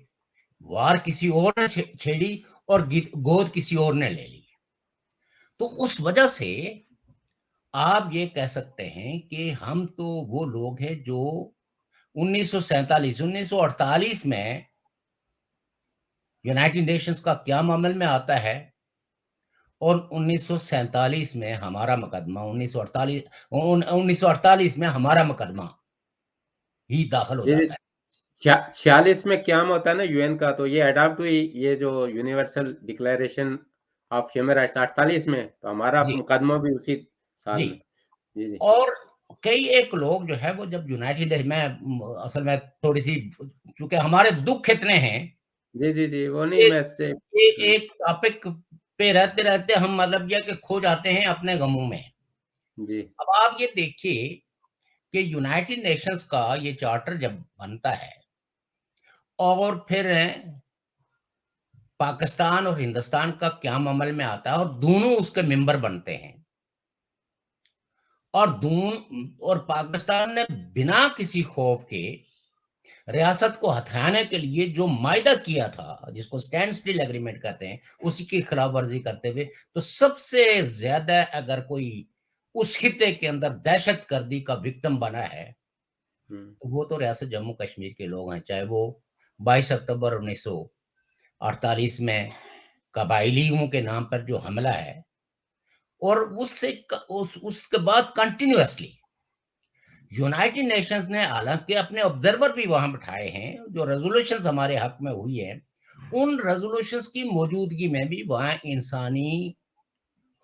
وار کسی اور نے چھیڑی اور گود کسی اور نے لے لی. تو اس وجہ سے آپ یہ کہہ سکتے ہیں کہ ہم تو وہ لوگ ہیں جو 1948 میں یونائٹڈ نیشنز کا قیام عمل میں آتا ہے، اور 1947 میں ہمارا مقدمہ 1948 میں ہمارا مقدمہ ہی داخل ہو جاتا ہے. 46 میں قیام ہوتا ہے نا UN کا، تو یہ اڈاپٹ ہوئی یہ جو universal declaration of human rights 48 میں، تو ہمارا مقدمہ بھی اسی سال میں. جی اور کئی ایک لوگ جو ہے وہ جب یونائٹڈ میں اصل میں تھوڑی سی چونکہ ہمارے دکھ اتنے ہیں، جی وہ نہیں میں ایک ٹاپک پہ رہتے ہم مطلب یہ کہ کھو جاتے ہیں اپنے غموں میں. جی اب آپ یہ دیکھیے کہ یونائٹڈ نیشنز کا یہ چارٹر جب بنتا ہے اور پھر پاکستان اور ہندوستان کا قیام عمل میں آتا ہے اور دونوں اس کے ممبر بنتے ہیں، اور پاکستان نے بنا کسی خوف کے ریاست کو ہتھیانے کے لیے جو معاہدہ کیا تھا، جس کو سٹینڈ سٹل ایگریمنٹ کہتے ہیں، اسی کی خلاف ورزی کرتے ہوئے، تو سب سے زیادہ اگر کوئی اس خطے کے اندر دہشت گردی کا وکٹم بنا ہے تو وہ تو ریاست جموں کشمیر کے لوگ ہیں. چاہے وہ 22 اکتوبر 1948 میں قبائلیوں کے نام پر جو حملہ ہے، اور اس کے بعد کنٹینیوسلی یونائٹڈ نیشنز نے حالانکہ اپنے آبزرور بھی وہاں بٹھائے ہیں، جو ریزولوشنز ہمارے حق میں ہوئی ہیں، ان ریزولوشنز کی موجودگی میں بھی وہاں انسانی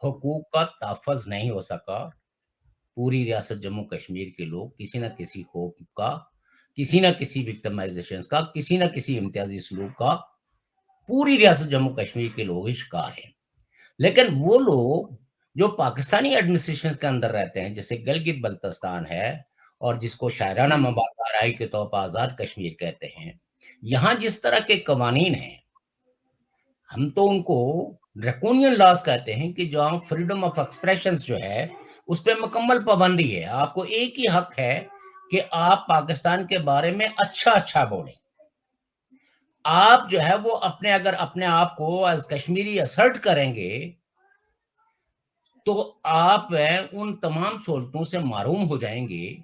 حقوق کا تحفظ نہیں ہو سکا. پوری ریاست جموں کشمیر کے لوگ کسی نہ کسی خوف کا، کسی نہ کسی وکٹمائزیشن کا، کسی نہ کسی امتیازی سلوک کا پوری ریاست جموں کشمیر کے لوگ ہی شکار ہیں. لیکن وہ لوگ جو پاکستانی ایڈمنسٹریشن کے اندر رہتے ہیں، جیسے گلگت بلتستان ہے اور جس کو شاعرانہ مبادرہ کے طور پر آزاد کشمیر کہتے ہیں، یہاں جس طرح کے قوانین ہیں، ہم تو ان کو ڈریکونین لاز کہتے ہیں کہ جہاں فریڈم آف ایکسپریشن جو ہے اس پہ مکمل پابندی ہے. آپ کو ایک ہی حق ہے کہ آپ پاکستان کے بارے میں اچھا بولیں. آپ جو ہے وہ اگر اپنے آپ کو ایز کشمیری اسرٹ کریں گے تو آپ ان تمام سہولتوں سے محروم ہو جائیں گے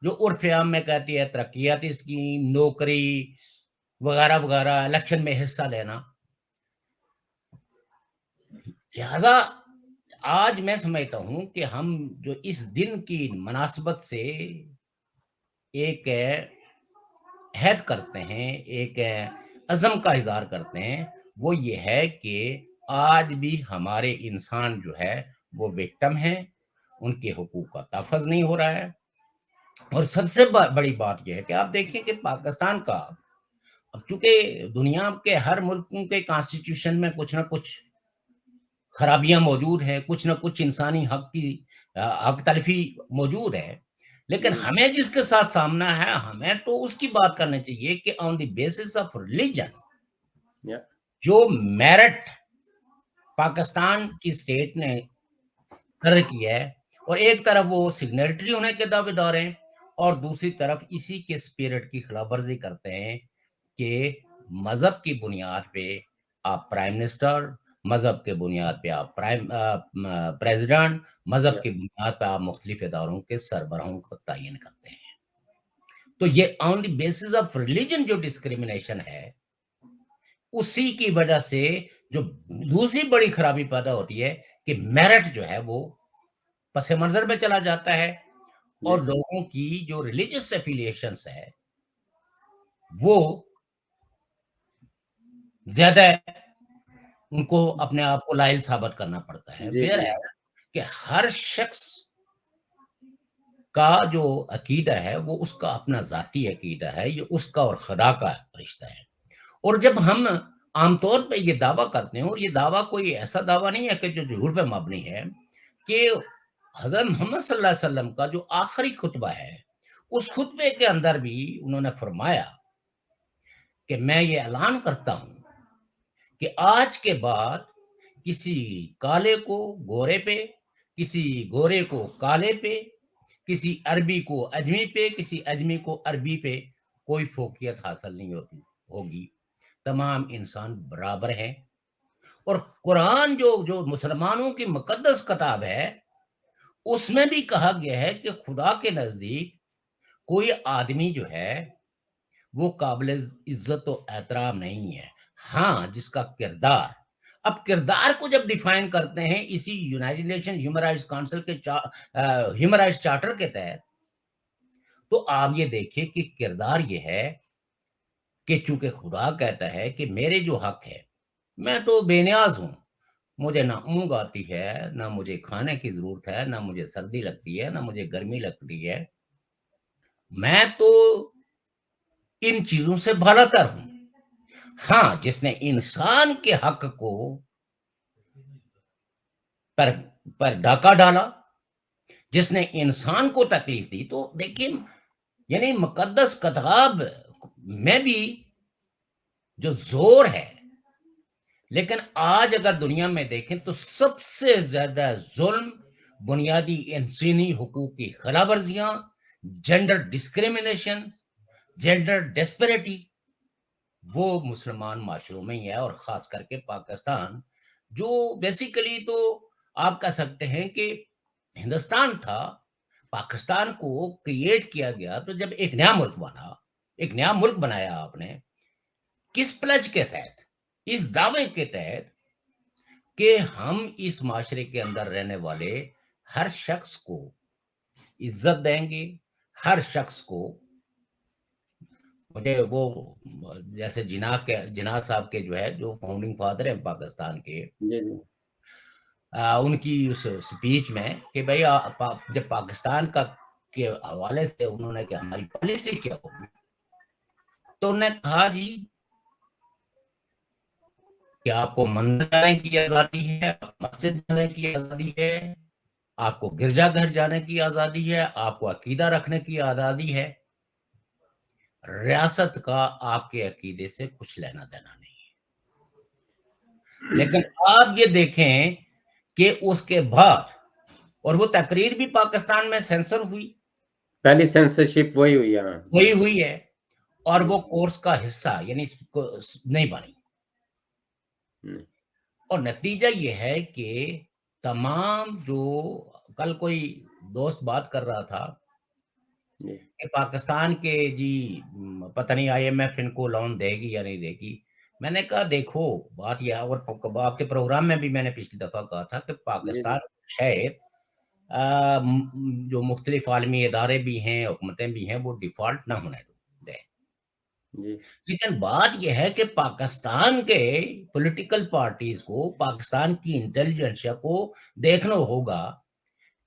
جو عرف عام میں کہتی ہے ترقیاتی اسکیم، نوکری وغیرہ وغیرہ، الیکشن میں حصہ لینا. لہذا آج میں سمجھتا ہوں کہ ہم جو اس دن کی مناسبت سے ایک عہد کرتے ہیں، ایک عزم کا اظہار کرتے ہیں، وہ یہ ہے کہ آج بھی ہمارے انسان جو ہے وہ وکٹم ہیں، ان کے حقوق کا تحفظ نہیں ہو رہا ہے. اور سب سے بڑی بات یہ ہے کہ آپ دیکھیں کہ پاکستان کا اب چونکہ دنیا کے ہر ملکوں کے کانسٹیٹیوشن میں کچھ نہ کچھ خرابیاں موجود ہیں، کچھ نہ کچھ انسانی حق تلفی موجود ہے، لیکن ہمیں جس کے ساتھ سامنا ہے ہمیں تو اس کی بات کرنی چاہیے کہ آن دی بیسس آف ریلیجن جو میرٹ پاکستان کی اسٹیٹ نے طرح کی ہے، اور ایک طرف وہ سگنیٹری ہونے کے دعوے دار ہیں اور دوسری طرف اسی کے اسپرٹ کی خلاف ورزی کرتے ہیں کہ مذہب کی بنیاد پہ آپ پرائم منسٹر، مذہب کے بنیاد پہ آپ پریزیڈنٹ، مذہب کی بنیاد پہ آپ مختلف اداروں کے سربراہوں کو تعین کرتے ہیں. تو یہ آن دی بیسس آف ریلیجن جو ڈسکریمنیشن ہے، اسی کی وجہ سے جو دوسری بڑی خرابی پیدا ہوتی ہے کہ میرٹ جو ہے وہ پس منظر میں چلا جاتا ہے اور لوگوں کی جو ریلیجس ایفیلیشنز ہے وہ زیادہ ان کو اپنے آپ کو لائل ثابت کرنا پڑتا ہے. بہر ہے کہ ہر شخص کا جو عقیدہ ہے وہ اس کا اپنا ذاتی عقیدہ ہے، یہ اس کا اور خدا کا رشتہ ہے. اور جب ہم عام طور پہ یہ دعویٰ کرتے ہیں، اور یہ دعویٰ کوئی ایسا دعویٰ نہیں ہے کہ جو جھوٹ پہ مبنی ہے، کہ حضرت محمد صلی اللہ علیہ وسلم کا جو آخری خطبہ ہے اس خطبے کے اندر بھی انہوں نے فرمایا کہ میں یہ اعلان کرتا ہوں کہ آج کے بعد کسی کالے کو گورے پہ، کسی گورے کو کالے پہ، کسی عربی کو اجمی پہ، کسی اجمی کو عربی پہ کوئی فوقیت حاصل نہیں ہوگی، تمام انسان برابر ہیں۔ اور قرآن جو مسلمانوں کی مقدس کتاب ہے اس میں بھی کہا گیا ہے کہ خدا کے نزدیک کوئی آدمی جو ہے وہ قابل عزت و احترام نہیں ہے، ہاں جس کا کردار، اب کردار کو جب ڈیفائن کرتے ہیں اسی United nation human rights council کے ہیومن رائٹس چارٹر کے تحت، تو آپ یہ دیکھیں کہ کردار یہ ہے کہ چونکہ خدا کہتا ہے کہ میرے جو حق ہے، میں تو بے نیاز ہوں، مجھے نہ اونگ آتی ہے، نہ مجھے کھانے کی ضرورت ہے، نہ مجھے سردی لگتی ہے، نہ مجھے گرمی لگتی ہے، میں تو ان چیزوں سے بھلا تر ہوں۔ ہاں جس نے انسان کے حق کو پر ڈاکہ ڈالا، جس نے انسان کو تکلیف دی، تو دیکھیں یعنی مقدس کتاب میں بھی جو زور ہے، لیکن آج اگر دنیا میں دیکھیں تو سب سے زیادہ ظلم، بنیادی انسانی حقوق کی خلاف ورزیاں، جینڈر ڈسکریمنیشن، جینڈر ڈسپیرٹی، وہ مسلمان معاشروں میں ہی ہے، اور خاص کر کے پاکستان جو بیسیکلی تو آپ کہہ سکتے ہیں کہ ہندوستان تھا، پاکستان کو کریٹ کیا گیا تو جب ایک نیا ملک بنا، ایک نیا ملک بنایا آپ نے، کس پلج کے تحت، اس دعوے کے تحت کہ ہم اس معاشرے کے اندر رہنے والے ہر شخص کو عزت دیں گے، ہر شخص کو، مجھے وہ جیسے جناح صاحب کے جو ہے جو فاؤنڈنگ فادر ہیں پاکستان کے، ان کی اس سپیچ میں کہ بھئی جب پاکستان کا کے حوالے سے انہوں نے کہ ہماری پالیسی کیا ہوگی، تو انہوں نے کہا جی کہ آپ کو مندر جانے کی آزادی ہے، مسجد جانے کی آزادی ہے، آپ کو گرجا گھر جانے کی آزادی ہے، آپ کو عقیدہ رکھنے کی آزادی ہے، ریاست کا آپ کے عقیدے سے کچھ لینا دینا نہیں ہے۔ لیکن آپ یہ دیکھیں کہ اس کے بعد، اور وہ تقریر بھی پاکستان میں سینسر ہوئی، پہلی سینسرشپ وہی ہوئی ہے، وہی ہوئی ہے، اور وہ کورس کا حصہ یعنی نہیں بنی، اور نتیجہ یہ ہے کہ تمام جو کل کوئی دوست بات کر رہا تھا کہ پاکستان کے جی پتہ نہیں IMF ان کو لون دے گی یا نہیں دے گی، میں نے کہا دیکھو بات یہ، اور آپ کے پروگرام میں بھی میں نے پچھلی دفعہ کہا تھا کہ پاکستان شاید جو مختلف عالمی ادارے بھی ہیں، حکومتیں بھی ہیں، وہ ڈیفالٹ نہ ہونے دیں، لیکن بات یہ ہے کہ پاکستان کے پولیٹیکل پارٹیز کو، پاکستان کی انٹیلیجنسیا کو دیکھنا ہوگا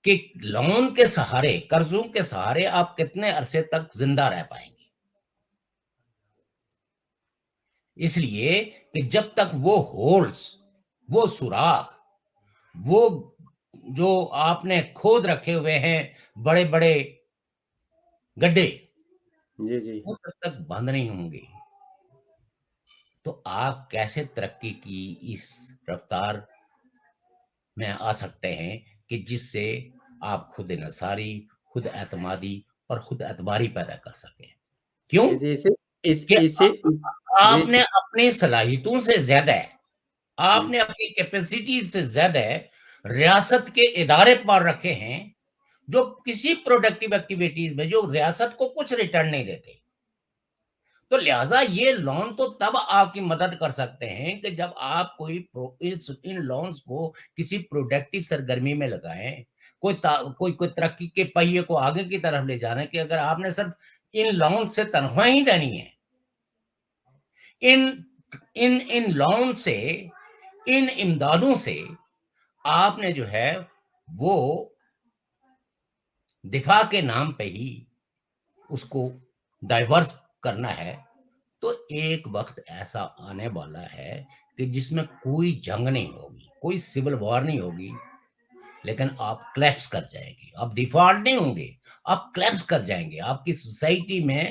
کہ لون کے سہارے، قرضوں کے سہارے آپ کتنے عرصے تک زندہ رہ پائیں گے، اس لیے کہ جب تک وہ ہولز، وہ سوراخ، وہ جو آپ نے کھود رکھے ہوئے ہیں بڑے بڑے گڈھے، وہ تب تک بند نہیں ہوں گے، تو آپ کیسے ترقی کی اس رفتار میں آ سکتے ہیں کہ جس سے آپ خود انحصاری، خود اعتمادی اور خود اعتباری پیدا کر سکیں؟ کیوں کہ آپ نے اپنی صلاحیتوں سے زیادہ ہے، آپ نے اپنی کیپیسٹی سے زیادہ ریاست کے ادارے پر رکھے ہیں جو کسی پروڈکٹیو ایکٹیویٹیز میں جو ریاست کو کچھ ریٹرن نہیں دیتے، تو لہٰذا یہ لون تو تب آپ کی مدد کر سکتے ہیں کہ جب آپ کوئی ان لونز کو کسی پروڈکٹیو سرگرمی میں لگائیں، کوئی ترقی کے پہیے کو آگے کی طرف لے جانے کہ اگر آپ نے صرف ان لون سے تنخواہیں ہی دینی ہے، ان لون سے، ان امدادوں سے آپ نے جو ہے وہ دفاع کے نام پہ ہی اس کو ڈائیورس کرنا ہے، تو ایک وقت ایسا آنے والا ہے کہ جس میں کوئی جنگ نہیں ہوگی، کوئی سول وار نہیں ہوگی، لیکن آپ کلیپس کر جائیں گے, آپ ڈیفالٹ نہیں ہوں گے, آپ کلیپس کر جائیں گے. آپ کی سوسائٹی میں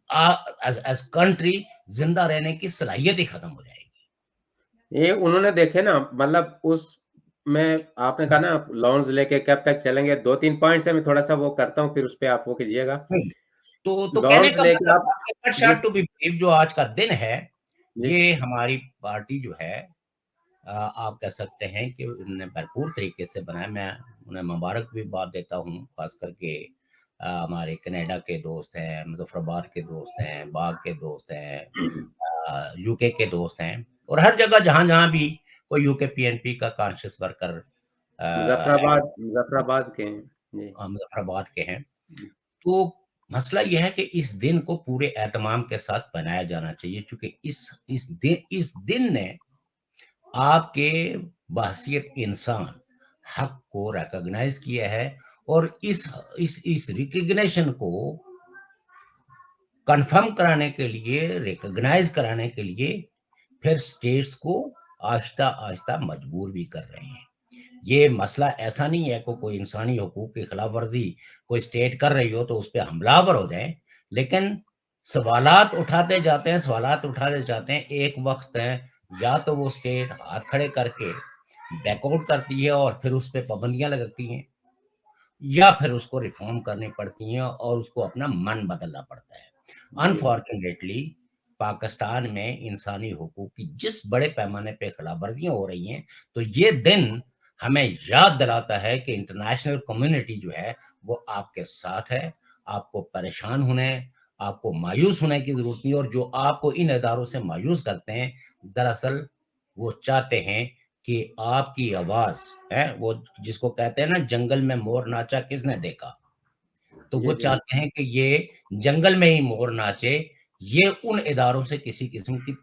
ایز کنٹری زندہ رہنے کی صلاحیت ہی ختم ہو جائے گی. یہ انہوں نے دیکھے نا, مطلب اس میں آپ نے کہا نا لونز لے کے کب تک چلیں گے, 2-3 پوائنٹ سے میں تھوڑا سا وہ کرتا ہوں, پھر اس پہ آپ وہ کیجیے گا. تو کہنے لونز کا لے کے آپ مطلب جی شارٹ ٹو بی بریف, جو آج کا دن ہے جی یہ ہماری پارٹی جو ہے آپ کہہ سکتے ہیں کہ انہوں نے بھرپور طریقے سے بنایا. میں انہیں مبارک بھی بات دیتا ہوں, خاص کر کے ہمارے کینیڈا کے دوست ہیں, مظفر آباد کے دوست ہیں, باغ کے دوست ہیں, یو کے دوست ہیں, اور ہر جگہ جہاں جہاں بھی کوئی یو کے پی این پی کا کانشیس ورکر مظفر آباد کے ہیں جی. مظفر آباد کے ہیں. تو مسئلہ یہ ہے کہ اس دن کو پورے اہتمام کے ساتھ بنایا جانا چاہیے, چونکہ اس دن نے آپ کے بحثیت انسان حق کو ریکگنائز کیا ہے, اور اس ریکگنیشن کو کنفرم کرانے کے لیے, ریکگنائز کرانے کے لیے پھر سٹیٹس کو آہستہ آہستہ مجبور بھی کر رہے ہیں. یہ مسئلہ ایسا نہیں ہے کہ کوئی انسانی حقوق کی خلاف ورزی کوئی سٹیٹ کر رہی ہو تو اس پہ حملہ آور ہو جائیں, لیکن سوالات اٹھاتے جاتے ہیں. ایک وقت ہے یا تو وہ سٹیٹ ہاتھ کھڑے کر کے بیک آؤٹ کرتی ہے اور پھر اس پہ پابندیاں لگتی ہیں, یا پھر اس کو ریفارم کرنی پڑتی ہیں اور اس کو اپنا من بدلنا پڑتا ہے. انفارچونیٹلی پاکستان میں انسانی حقوق کی جس بڑے پیمانے پہ خلاف ورزیاں ہو رہی ہیں, تو یہ دن ہمیں یاد دلاتا ہے کہ انٹرنیشنل کمیونٹی جو ہے وہ آپ کے ساتھ ہے. آپ کو پریشان ہونے, آپ کو مایوس ہونے کی ضرورت نہیں, اور جو آپ کو ان اداروں سے مایوس کرتے ہیں دراصل وہ چاہتے ہیں کہ آپ کی آواز ہے, وہ جس کو کہتے ہیں نا جنگل میں مور ناچا کس نے دیکھا, تو وہ چاہتے ہیں کہ یہ جنگل میں ہی مور ناچے. یہ ان اداروں سے کسی قسم کی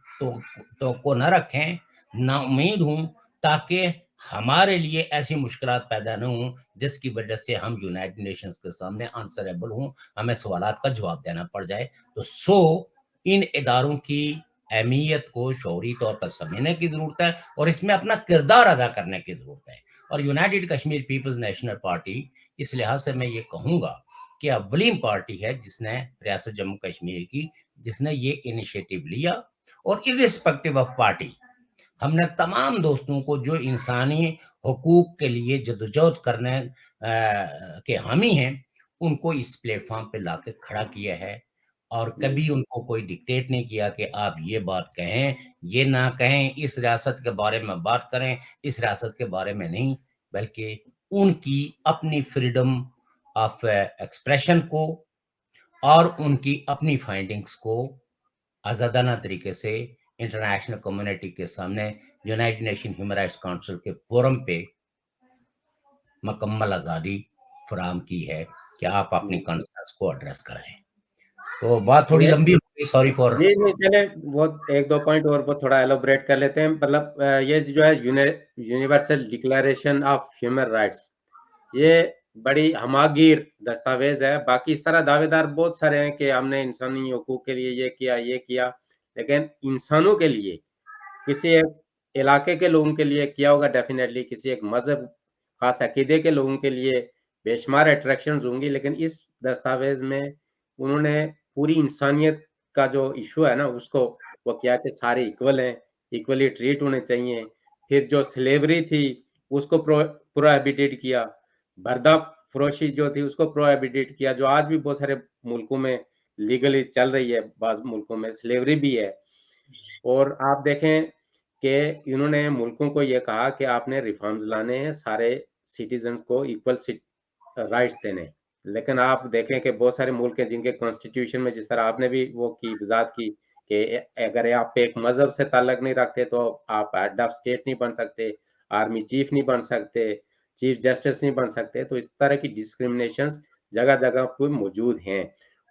توقع نہ رکھیں, نا امید ہوں, تاکہ ہمارے لیے ایسی مشکلات پیدا نہ ہوں جس کی وجہ سے ہم یونائٹڈ نیشنز کے سامنے آنسریبل ہوں, ہمیں سوالات کا جواب دینا پڑ جائے. تو ان اداروں کی اہمیت کو شعوری طور پر سمجھنے کی ضرورت ہے, اور اس میں اپنا کردار ادا کرنے کی ضرورت ہے. اور united Kashmir Peoples national party اس لحاظ سے میں یہ کہوں گا کہ اولین پارٹی ہے جس نے ریاست جموں کشمیر کی, جس نے یہ انیشیٹو لیا. اور irrespective آف پارٹی, ہم نے تمام دوستوں کو جو انسانی حقوق کے لیے جدوجہد کرنے کے حامی ہیں ان کو اس پلیٹ فارم پہ لا کے کھڑا کیا ہے, اور کبھی ان کو کوئی ڈکٹیٹ نہیں کیا کہ آپ یہ بات کہیں, یہ نہ کہیں, اس ریاست کے بارے میں بات کریں, اس ریاست کے بارے میں نہیں, بلکہ ان کی اپنی فریڈم آف ایکسپریشن کو اور ان کی اپنی فائنڈنگز کو آزادانہ طریقے سے انٹرنیشنل کمیونٹی کے سامنے United nation human rights council کے فورم پہ مکمل آزادی فراہم کی ہے کہ آپ اپنی کنسرنز کو ایڈریس کریں. تو بات تھوڑی لمبی ہو گئی, سوری فار. جی نہیں چلے, وہ 1-2 پوائنٹ اور وہ تھوڑا ایلوبریٹ کر لیتے ہیں. مطلب یہ جو ہے universal declaration of human rights, یہ بڑی ہماگیر دستاویز ہے. باقی اس طرح دعوے دار بہت سارے ہیں کہ ہم نے انسانی حقوق کے لیے یہ کیا, لیکن انسانوں کے لیے کسی ایک علاقے کے لوگوں کے لیے کیا ہوگا ڈیفینیٹلی, کسی ایک مذہب خاص عقیدے کے لوگوں کے لیے بے شمار اٹریکشنز ہوں گی, لیکن اس دستاویز میں انہوں نے پوری انسانیت کا جو ایشو ہے نا اس کو وہ کیا کہ سارے ایکول ہیں, ایکولی ٹریٹ ہونے چاہیے. پھر جو سلیوری تھی اس کو پروہیبٹڈ کیا, بردہ فروشی جو تھی اس کو پروہیبٹڈ کیا, جو آج بھی بہت سارے ملکوں میں لیگلی چل رہی ہے, بعض ملکوں میں سلیوری بھی ہے. اور آپ دیکھیں کہ انہوں نے ملکوں کو یہ کہا کہ آپ نے ریفارمز لانے ہیں, سارے سٹیزنز کو ایکول رائٹس دینے. لیکن آپ دیکھیں کہ بہت سارے ملک ہیں جن کے کانسٹیٹیوشن میں, جس طرح آپ نے بھی وہ کی وضاحت کی کہ اگر آپ ایک مذہب سے تعلق نہیں رکھتے تو آپ ہیڈ آف اسٹیٹ نہیں بن سکتے, آرمی چیف نہیں بن سکتے, چیف جسٹس نہیں بن سکتے. تو اس طرح کی ڈسکریمنیشنز جگہ جگہ پہ موجود ہیں.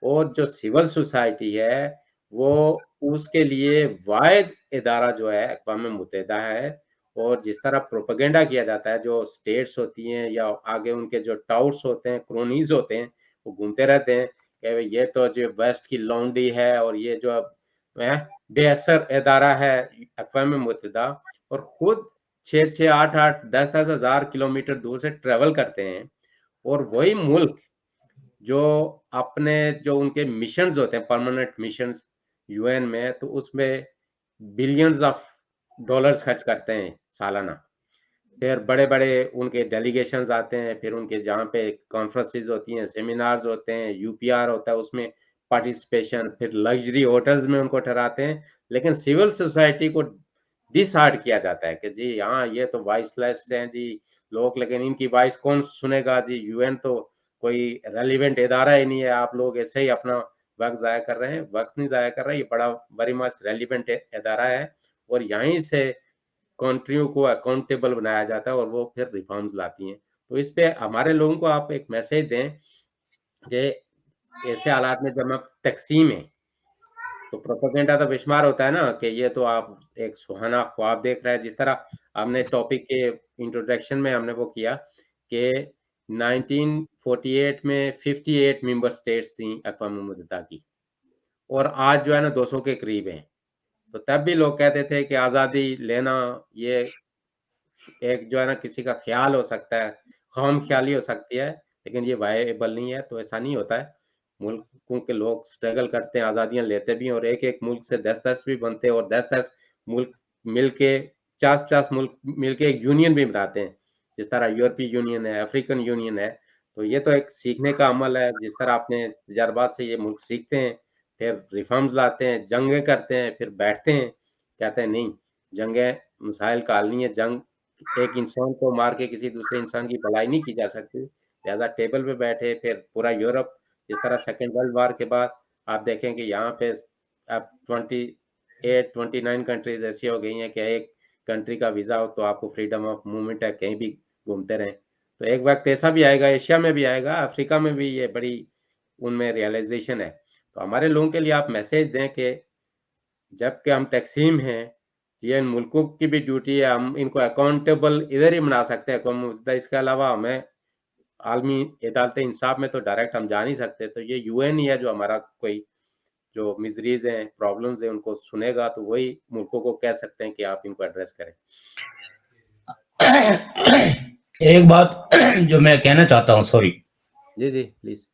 اور جو سول سوسائٹی ہے وہ اس کے لیے واحد ادارہ جو ہے اقوام متحدہ ہے, اور جس طرح پروپیگنڈا کیا جاتا ہے, جو سٹیٹس ہوتی ہیں یا آگے ان کے جو ٹاؤٹس ہوتے ہیں, کرونیز ہوتے ہیں, وہ گھومتے رہتے ہیں کہ یہ تو جو ویسٹ کی لونڈی ہے, اور یہ جو بے اثر ادارہ ہے اقوام متحدہ, اور خود 6 8 10 हज़ार किलोमीटर दूर से ट्रेवल करते हैं, और वही मुल्क जो अपने जो उनके मिशंस होते हैं, परमानेंट मिशंस यूएन में, तो उसमें बिलियंस ऑफ डॉलर्स खर्च करते हैं सालाना। फिर बड़े-बड़े उनके डेलीगेशंस आते हैं, फिर उनके जहाँ पे कॉन्फ्रेंसेस होती हैं, सेमिनार्स होते हैं, यूपीआर होता है, उसमें पार्टिसिपेशन, फिर लग्जरी होटल्स में उनको ठहराते हैं। लेकिन सिविल सोसाइटी को डिसहार्ट किया जाता है कि जी हाँ, ये तो वॉइसलेस हैं जी लोग, लेकिन इनकी वॉइस कौन सुनेगा जी, यूएन तो कोई रेलेवेंट इदारा ही नहीं है, आप लोग ऐसे ही अपना वक़्त ज़ाया कर रहे हैं। वक़्त नहीं ज़ाया कर रहे हैं, ये बड़ा वेरी मच रेलेवेंट इदारा है, और यहीं से कंट्रियों को अकाउंटेबल बनाया जाता है और वो फिर रिफॉर्म्स लाती हैं। तो इस पे हमारे लोगों को आप एक मैसेज दें कि ऐसे हालात में जब आप तक़सीम हैं, तो प्रोपेगेंडा तो बेशुमार होता है ना कि ये तो आप एक सुहाना ख्वाब देख रहे हैं। जिस तरह हमने टॉपिक के इंट्रोडक्शन में हमने वो किया कि 1948 में 58 मेंबर स्टेट्स थी अक़वाम मुत्तहिदा की, और आज जो है ना 200 के करीब हैं। तो तब भी लोग कहते थे कि आज़ादी लेना ये एक जो है ना किसी का ख़्याल हो सकता है, ख़्वाम-ख़याली हो सकती है, लेकिन ये वायएबल नहीं है, तो ऐसा नहीं होता है। मुल्कों के लोग स्ट्रगल करते हैं, आज़ादियाँ लेते भी हैं, और एक-एक मुल्क से 10-10 भी बनते हैं, और 10-10 मुल्क मिलके 50-50 मुल्क मिलके एक यूनियन भी बनाते हैं। जिस तरह यूरोपीय यूनियन है, अफ्रीकन यूनियन है, तो ये तो एक सीखने का अमल है। जिस तरह अपने तजर्बात से ये मुल्क सीखते हैं, फिर रिफॉर्म्स लाते हैं, जंगें करते हैं, फिर बैठते हैं, कहते हैं नहीं, जंगें मसाइल का हल नहीं है, जंग एक इंसान को मार के किसी दूसरे इंसान की भलाई नहीं की जा सकती। लिहाज़ा टेबल पे बैठे, फिर पूरा यूरोप जिस तरह सेकंड वर्ल्ड वॉर के बाद आप देखें कि यहाँ पे अब 28 29 कंट्रीज़ ऐसी हो गई हैं कि एक कंट्री का वीज़ा हो तो आपको फ्रीडम ऑफ मूवमेंट है, कहीं भी घूमते रहें। तो एक वक़्त ऐसा भी आएगा, एशिया में भी आएगा, अफ्रीका में भी ये बड़ी उनमें रियलाइज़ेशन है। तो हमारे लोगों के लिए आप मैसेज दें कि जबकि हम तक़सीम हैं, ये इन मुल्कों की भी ड्यूटी है, हम इनको अकाउंटेबल इधर ही बना सकते हैं अक़वाम मुत्तहिदा। इसके अलावा हमें आलमी अदालत इंसाफ में तो डायरेक्ट हम जा नहीं सकते, तो ये यूएन ही है जो हमारा कोई जो मिज़रीज़ हैं, प्रॉब्लम्स हैं, उनको सुनेगा, तो वही मुल्कों को कह सकते हैं कि आप इनको एड्रेस करें। एक बात जो मैं कहना चाहता हूँ, सॉरी, जी, जी, प्लीज़।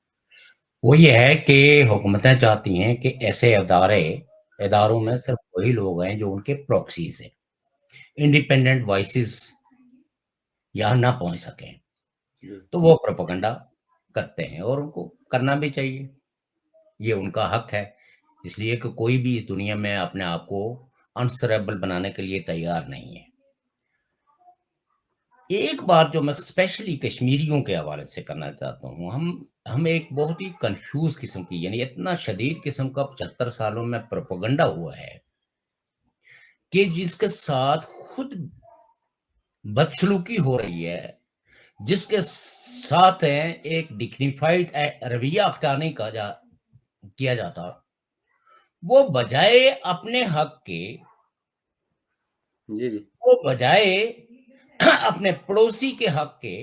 वो ये है कि हुकूमतें चाहती हैं कि ऐसे इदारों में सिर्फ वही लोग हैं जो उनके प्रॉक्सीज हैं, इंडिपेंडेंट वॉइसेस यहाँ ना पहुंच सकें, तो वो प्रोपेगेंडा करते हैं, और उनको करना भी चाहिए, ये उनका हक है। इसलिए कि कोई भी इस दुनिया में अपने आप को आंसरेबल बनाने के लिए तैयार नहीं है। एक बात जो मैं स्पेशली कश्मीरियों के हवाले से करना चाहता हूँ, हम एक बहुत ही कंफ्यूज किस्म की, यानी इतना शदीद किस्म का 75 सालों में प्रोपेगेंडा हुआ है कि जिसके साथ खुद बदसलूकी हो रही है, जिसके साथ है एक डिग्निफाइड रवैया अख्तियार नहीं किया जाता, वो बजाय अपने हक के, जी, जी। वो बजाय अपने पड़ोसी के हक के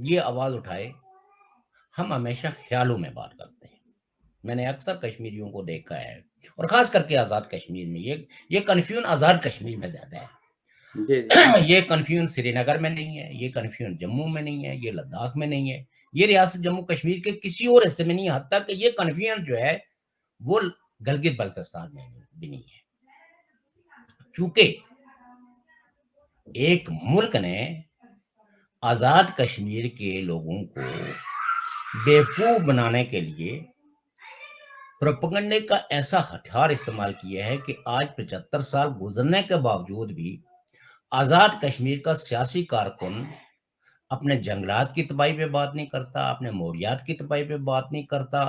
ये आवाज उठाए, हम हमेशा ख्यालों में बात करते हैं। मैंने अक्सर कश्मीरियों को देखा है, और खास करके आज़ाद कश्मीर में ये कन्फ्यूजन आज़ाद कश्मीर में ज़्यादा है। जी, जी। ये कन्फ्यूजन श्रीनगर में नहीं है, ये कन्फ्यूजन जम्मू में नहीं है, ये लद्दाख में नहीं है, ये रियासत जम्मू कश्मीर के किसी और हिस्से में नहीं है। हद तक कि ये कन्फ्यूजन जो है वो गिलगित बल्तिस्तान में भी नहीं है। चूंकि एक मुल्क ने आज़ाद कश्मीर के लोगों को बेवकूफ बनाने के लिए प्रोपेगेंडे का ऐसा हथियार इस्तेमाल किया है कि आज 75 साल गुजरने के बावजूद भी आज़ाद कश्मीर का सियासी कारकुन अपने जंगलात की तबाही पे बात नहीं करता, अपने मोरियात की तबाही पे बात नहीं करता,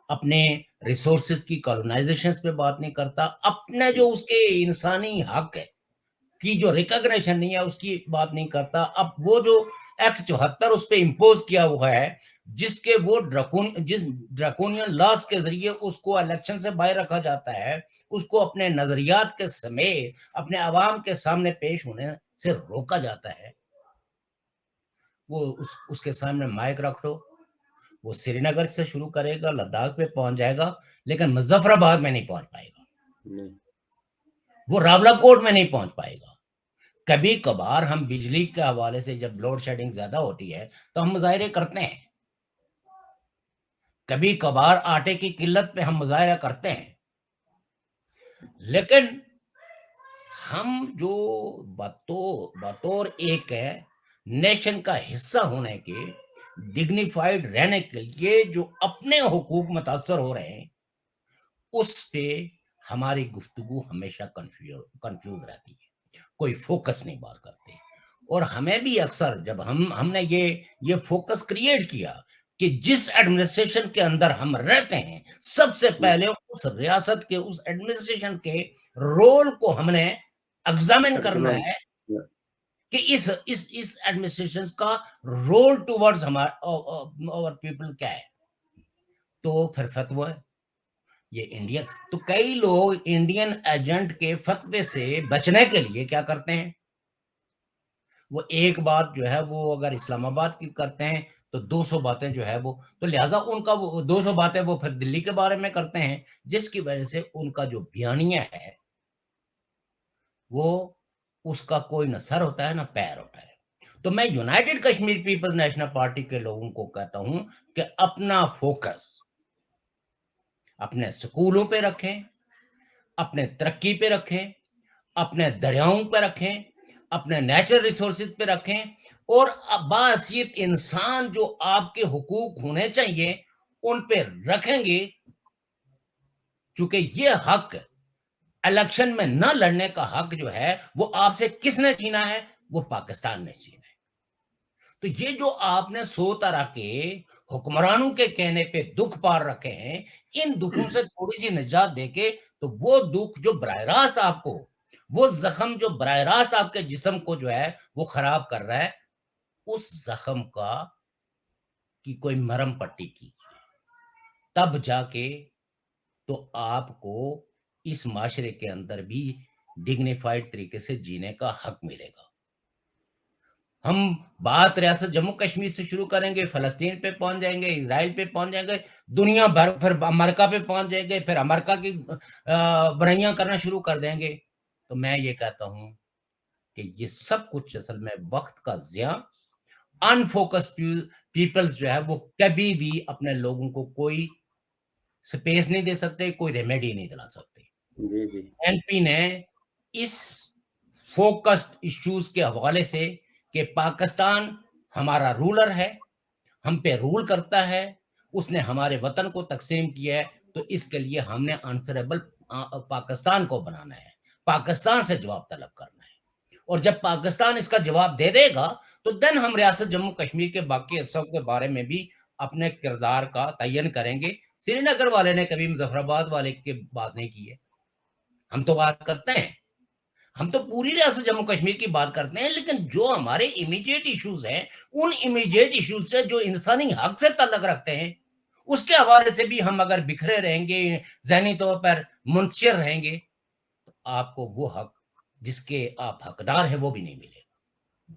अपने रिसोर्सेज की कॉलोनाइजेशन पे बात नहीं करता, अपने जो उसके इंसानी हक है की जो रिकॉग्निशन नहीं है उसकी बात नहीं करता। अब वो जो एक्ट 74 उस पर इम्पोज किया हुआ है, जिसके वो जिस ड्रैकोनियन लॉस के जरिए उसको इलेक्शन से बाहर रखा जाता है, उसको अपने नजरियात के समेत अपने आवाम के सामने पेश होने से रोका जाता है, वो उसके सामने माइक रख दो, वो श्रीनगर से शुरू करेगा, लद्दाख पे पहुंच जाएगा, लेकिन मुजफ्फराबाद में नहीं पहुंच पाएगा, नहीं। वो रावलाकोट में नहीं पहुंच पाएगा, کبھی کبھار ہم بجلی کے حوالے سے جب لوڈ شیڈنگ زیادہ ہوتی ہے تو ہم مظاہرے کرتے ہیں، کبھی کبھار آٹے کی قلت پہ ہم مظاہرہ کرتے ہیں، لیکن ہم جو بطور ایک نیشن کا حصہ ہونے کے، ڈگنیفائڈ رہنے کے لیے جو اپنے حقوق متاثر ہو رہے ہیں، اس پہ ہماری گفتگو ہمیشہ کنفیوز رہتی ہے، کوئی فوکس نہیں بات کرتے۔ اور ہمیں بھی اکثر جب ہم نے یہ فوکس کریٹ کیا کہ جس ایڈمنسٹریشن کے اندر ہم رہتے ہیں، سب سے پہلے اس ریاست کے اس ایڈمنسٹریشن کے رول کو ہم نے ایگزامن کرنا ہے کہ اس ایڈمنسٹریشن کا رول ٹوورڈز ہمارے پیپل کیا ہے۔ تو پھر فتوی یہ انڈین، تو کئی لوگ انڈین ایجنٹ کے فتوے سے بچنے کے لیے کیا کرتے ہیں، وہ ایک بات جو ہے وہ اگر اسلام آباد کی کرتے ہیں تو 200 باتیں جو ہے وہ، تو لہٰذا ان کا وہ 200 باتیں وہ پھر دلی کے بارے میں کرتے ہیں، جس کی وجہ سے ان کا جو بیانیہ ہے وہ اس کا کوئی نہ سر ہوتا ہے نہ پیر ہوتا ہے۔ تو میں United Kashmir Peoples national Party کے لوگوں کو کہتا ہوں کہ اپنا فوکس اپنے سکولوں پہ رکھیں، اپنے ترقی پہ رکھیں، اپنے دریاؤں پہ رکھیں، اپنے نیچرل ریسورسز پہ رکھیں، اور باحثیت انسان جو آپ کے حقوق ہونے چاہیے ان پہ رکھیں گے، چونکہ یہ حق الیکشن میں نہ لڑنے کا حق جو ہے وہ آپ سے کس نے چھینا ہے، وہ پاکستان نے چھینا ہے۔ تو یہ جو آپ نے 100 طرح کے حکمرانوں کے کہنے پہ دکھ پار رکھے ہیں، ان دکھوں سے تھوڑی سی نجات دے کے، تو وہ دکھ جو براہ راست آپ کو، وہ زخم جو براہ راست آپ کے جسم کو جو ہے وہ خراب کر رہا ہے، اس زخم کی کوئی مرہم پٹی کی، تب جا کے تو آپ کو اس معاشرے کے اندر بھی ڈگنیفائڈ طریقے سے جینے کا حق ملے گا۔ ہم بات ریاست جموں کشمیر سے شروع کریں گے، فلسطین پہ پہنچ جائیں گے، اسرائیل پہ پہنچ جائیں گے، دنیا بھر، پھر امریکہ پہ پہنچ جائیں گے، پھر امریکہ کی برائیاں کرنا شروع کر دیں گے۔ تو میں یہ کہتا ہوں کہ یہ سب کچھ اصل میں وقت کا ضیاع، ان فوکس پیپلز جو ہے وہ کبھی بھی اپنے لوگوں کو کوئی سپیس نہیں دے سکتے، کوئی ریمیڈی نہیں دلا سکتے۔ جی جی این پی نے اس فوکسڈ ایشوز کے حوالے سے کہ پاکستان ہمارا رولر ہے، ہم پہ رول کرتا ہے، اس نے ہمارے وطن کو تقسیم کیا ہے، تو اس کے لیے ہم نے آنسریبل پاکستان کو بنانا ہے، پاکستان سے جواب طلب کرنا ہے، اور جب پاکستان اس کا جواب دے دے گا تو دن ہم ریاست جموں کشمیر کے باقی حصوں کے بارے میں بھی اپنے کردار کا تعین کریں گے۔ سری نگر والے نے کبھی مظفر آباد والے کی بات نہیں کی ہے، ہم تو بات کرتے ہیں، ہم تو پوری ریاست جموں کشمیر کی بات کرتے ہیں، لیکن جو ہمارے امیڈیٹ ایشوز ہیں، ان امیڈیٹ ایشوز سے جو انسانی حق سے تعلق رکھتے ہیں، اس کے حوالے سے بھی ہم اگر بکھرے رہیں گے، ذہنی طور پر منتشر رہیں گے، تو آپ کو وہ حق جس کے آپ حقدار ہیں وہ بھی نہیں ملے گا۔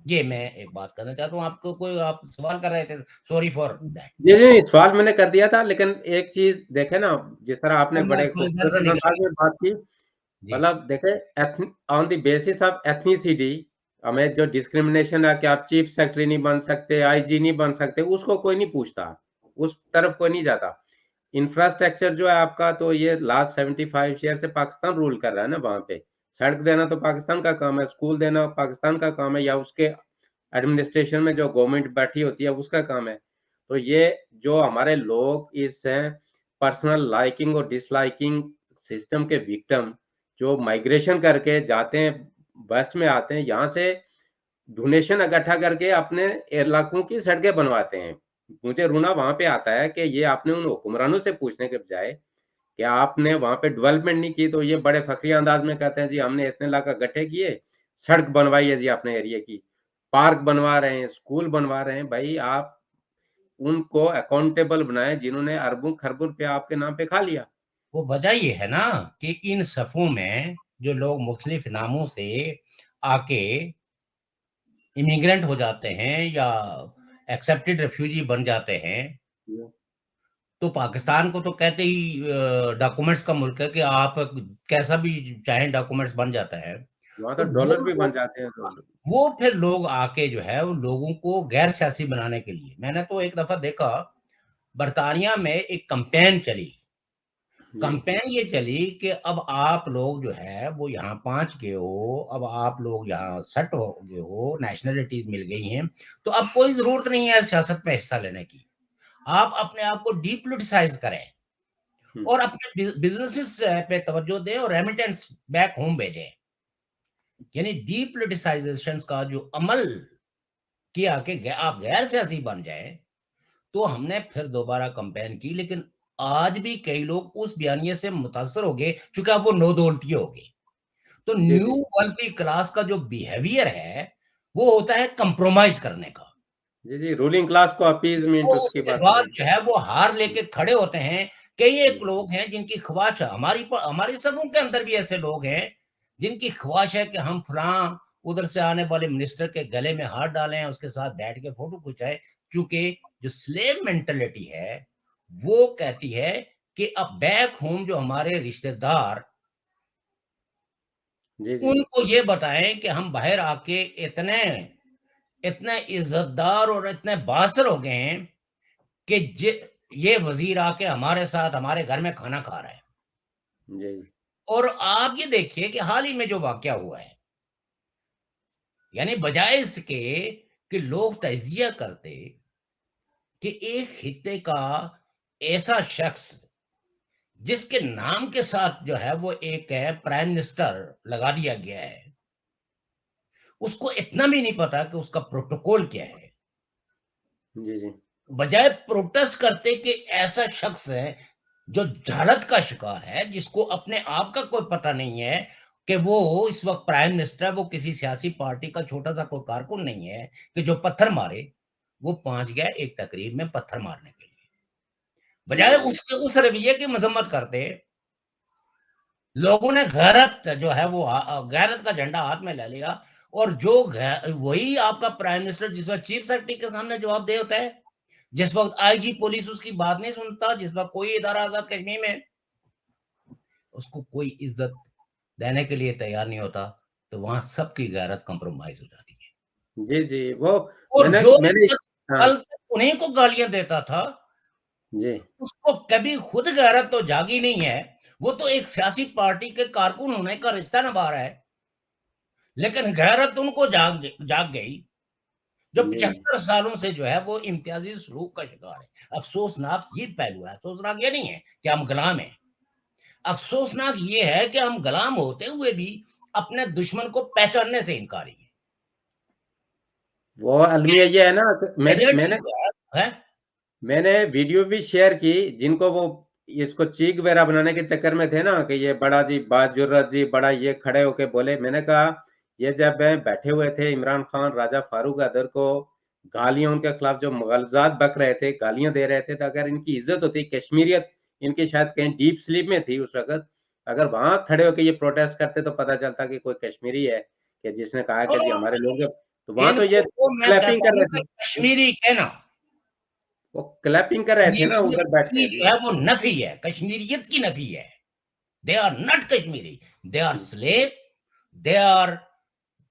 یہ میں ایک بات کرنا چاہتا ہوں۔ آپ کو کوئی آپ سوال کر رہے تھے، سوری فار دیٹ۔ جی جی سوال میں نے کر دیا تھا، لیکن ایک چیز دیکھیں نا، جس طرح آپ نے بڑے خوبصورت انداز میں بات کی، مطلب دیکھیں آن دی بیسس آف ایتھنیسٹی ہمیں جو ڈسکریمنیشن ہے کہ آپ چیف سیکرٹری نہیں بن سکتے، آئی جی نہیں بن سکتے، اس کو کوئی نہیں پوچھتا، اس طرف کوئی نہیں جاتا۔ انفراسٹرکچر جو ہے آپ کا، تو یہ لاسٹ 75 ایئر سے پاکستان رول کر رہا ہے نا وہاں پہ۔ سڑک دینا تو پاکستان کا کام ہے، اسکول دینا پاکستان کا کام ہے، یا اس کے ایڈمنسٹریشن میں جو گورنمنٹ بیٹھی ہوتی ہے اس کا کام ہے۔ تو یہ جو ہمارے لوگ اس پرسنل لائکنگ اور ڈس لائکنگ سسٹم کے وکٹم جو مائگریشن کر کے جاتے ہیں، ویسٹ میں آتے ہیں، یہاں سے ڈونیشن اکٹھا کر کے اپنے علاقوں کی سڑکیں بنواتے ہیں۔ مجھے رونا وہاں پہ آتا ہے کہ یہ آپ نے ان حکمرانوں سے پوچھنے کے بجائے کہ آپ نے وہاں پہ ڈیولپمنٹ نہیں کی، تو یہ بڑے فخری انداز میں کہتے ہیں جی ہم نے اتنے لاکھ اکٹھے کیے، سڑک بنوائی ہے جی اپنے ایریے کی، پارک بنوا رہے ہیں، اسکول بنوا رہے ہیں۔ بھائی آپ ان کو اکاؤنٹیبل بنائیں جنہوں نے اربوں خربوں روپیہ آپ کے نام پہ کھا لیا۔ وہ وجہ یہ ہے نا کہ ان صفوں میں جو لوگ مختلف ناموں سے آ کے امیگرینٹ ہو جاتے ہیں یا ایکسیپٹڈ ریفیوجی بن جاتے ہیں، تو پاکستان کو تو کہتے ہی ڈاکومنٹس کا ملک ہے کہ آپ کیسا بھی چاہیں ڈاکومنٹس بن جاتا ہے، वहाँ तो तो वो डॉलर भी बन लोग जाते हैं तो। वो फिर लोग आके जो है वो लोगों को गैर सियासी बनाने के लिए, मैंने तो एक दफा देखा बर्तानिया में एक कैंपेन चली। जी कैंपेन ये चली कि अब आप लोग जो है वो यहाँ पहुंच गए हो, अब आप लोग यहाँ सेट हो गए हो, नेशनलिटीज मिल गई हैं, तो अब कोई जरूरत नहीं है सियासत में हिस्सा लेने की। आप अपने आप को डीपोलिटिसाइज करें और अपने बिजनेसेस पे तवज्जो दें और रेमिटेंस बैक होम भेजें। यानी डीपोलिटिसाइजेशन का जो अमल किया कि आप गैर सियासी बन जाए, तो हमने फिर दोबारा कंपेन की। लेकिन आज भी कई लोग उस बयानिए से मुतासर हो गए, चूंकि अब वो नो दौलती हो गए। तो जी न्यू जी वर्ल्डी क्लास का जो बिहेवियर है वो होता है कंप्रोमाइज करने का। जी जी, रूलिंग क्लास को अपीजमेंट तो उसकी उसके बात बाद करें। जो है वो हार लेके खड़े होते हैं। कई एक लोग हैं जिनकी ख्वाहिश है, हमारी सफों के अंदर भी ऐसे लोग हैं जिनकी ख्वाहिश है कि हम फलां उधर से आने वाले मिनिस्टर के गले में हाथ डालें, उसके साथ बैठ के फोटो खिंचाएं। क्योंकि जो स्लेव मेंटेलिटी है वो कहती है कि अब बैक होम जो हमारे रिश्तेदार, जी जी उनको ये बताएं कि हम बाहर आके इतने इतने इज्जतदार और इतने बासर हो गए हैं कि ये वजीर आके हमारे साथ हमारे घर में खाना खा रहा है। जी और आप ये देखिए कि हाल ही में जो वाकया हुआ है, यानी बजाय इसके कि लोग तजिया करते कि एक खित्ते का ऐसा शख्स जिसके नाम के साथ जो है वो एक है प्राइम मिनिस्टर लगा दिया गया है, उसको इतना भी नहीं पता कि उसका प्रोटोकॉल क्या है। जी जी बजाय प्रोटेस्ट करते कि ऐसा शख्स है जो जहालत का शिकार है, जिसको अपने आप का कोई पता नहीं है कि वो इस वक्त प्राइम मिनिस्टर है, वो किसी सियासी पार्टी का छोटा सा कोई कारकुन नहीं है कि जो पत्थर मारे। वो पहुंच गया एक तकरीब में पत्थर मारने के लिए, बजाय जी उसके उस रवैये की मजम्मत करते। लोगों ने गैरत जो है वो गैरत का झंडा हाथ में ले लिया। और जो वही आपका प्राइम मिनिस्टर जिस वक्त चीफ सेक्रेटरी के सामने जवाब दे होता है, जिस वक्त आईजी पुलिस उसकी बात नहीं सुनता, जिस वक्त कोई इदारा आजाद कश्मीर में उसको कोई इज्जत देने के लिए तैयार नहीं होता, तो वहां सबकी गैरत कंप्रोमाइज हो जाती है। जी जी, वो और मैंने जो मैंने शख्स हाँ कल तक उन्हीं को गालियां देता था, जी उसको कभी खुद गैरत तो जागी नहीं है। वो तो एक सियासी पार्टी के कारकुन होने का रिश्ता निभा रहा है, लेकिन गैरत उनको जाग गई जो जी 75 सालों से जो है वो इम्तियाजी सलूक का शिकार है। अफसोसनाक ये पहलू है, अफसोसनाक ये नहीं है कि हम गुलाम हैं, अफसोसनाक ये है कि हम गुलाम होते हुए भी अपने दुश्मन को पहचानने से इनकारी है। वो अलमिया ये है ना कि मैंने ट्रेजेडी मैंने जो है मैंने वीडियो भी शेयर की, जिनको वो इसको चीख वगैरह बनाने के चक्कर में थे ना कि ये बड़ा जी बाजुर्रत जी बड़ा ये खड़े होके बोले। मैंने कहा ये जब बैठे हुए थे इमरान खान राजा फारूक अदर को गालियां उनके खिलाफ जो मुगलजात बक रहे थे, गालियां दे रहे थे, तो अगर इनकी इज्जत होती, कश्मीरियत इनकी शायद कहीं डीप स्लीप में थी उस वक्त, अगर वहां खड़े होके ये प्रोटेस्ट करते तो पता चलता कि कोई कश्मीरी है कि जिसने कहा कि जी और हमारे लोग, तो वहां तो इनको ये तो मैं क्लैपिंग कहता कर हूं रहे कि थे। कश्मीरी कहना वो क्लैपिंग कर रहे थे ना कश्मीरियत उधर बैठ की के। जी जो है वो नफी है, कश्मीरियत की नफी है। They are not Kashmiri, they are slave, they are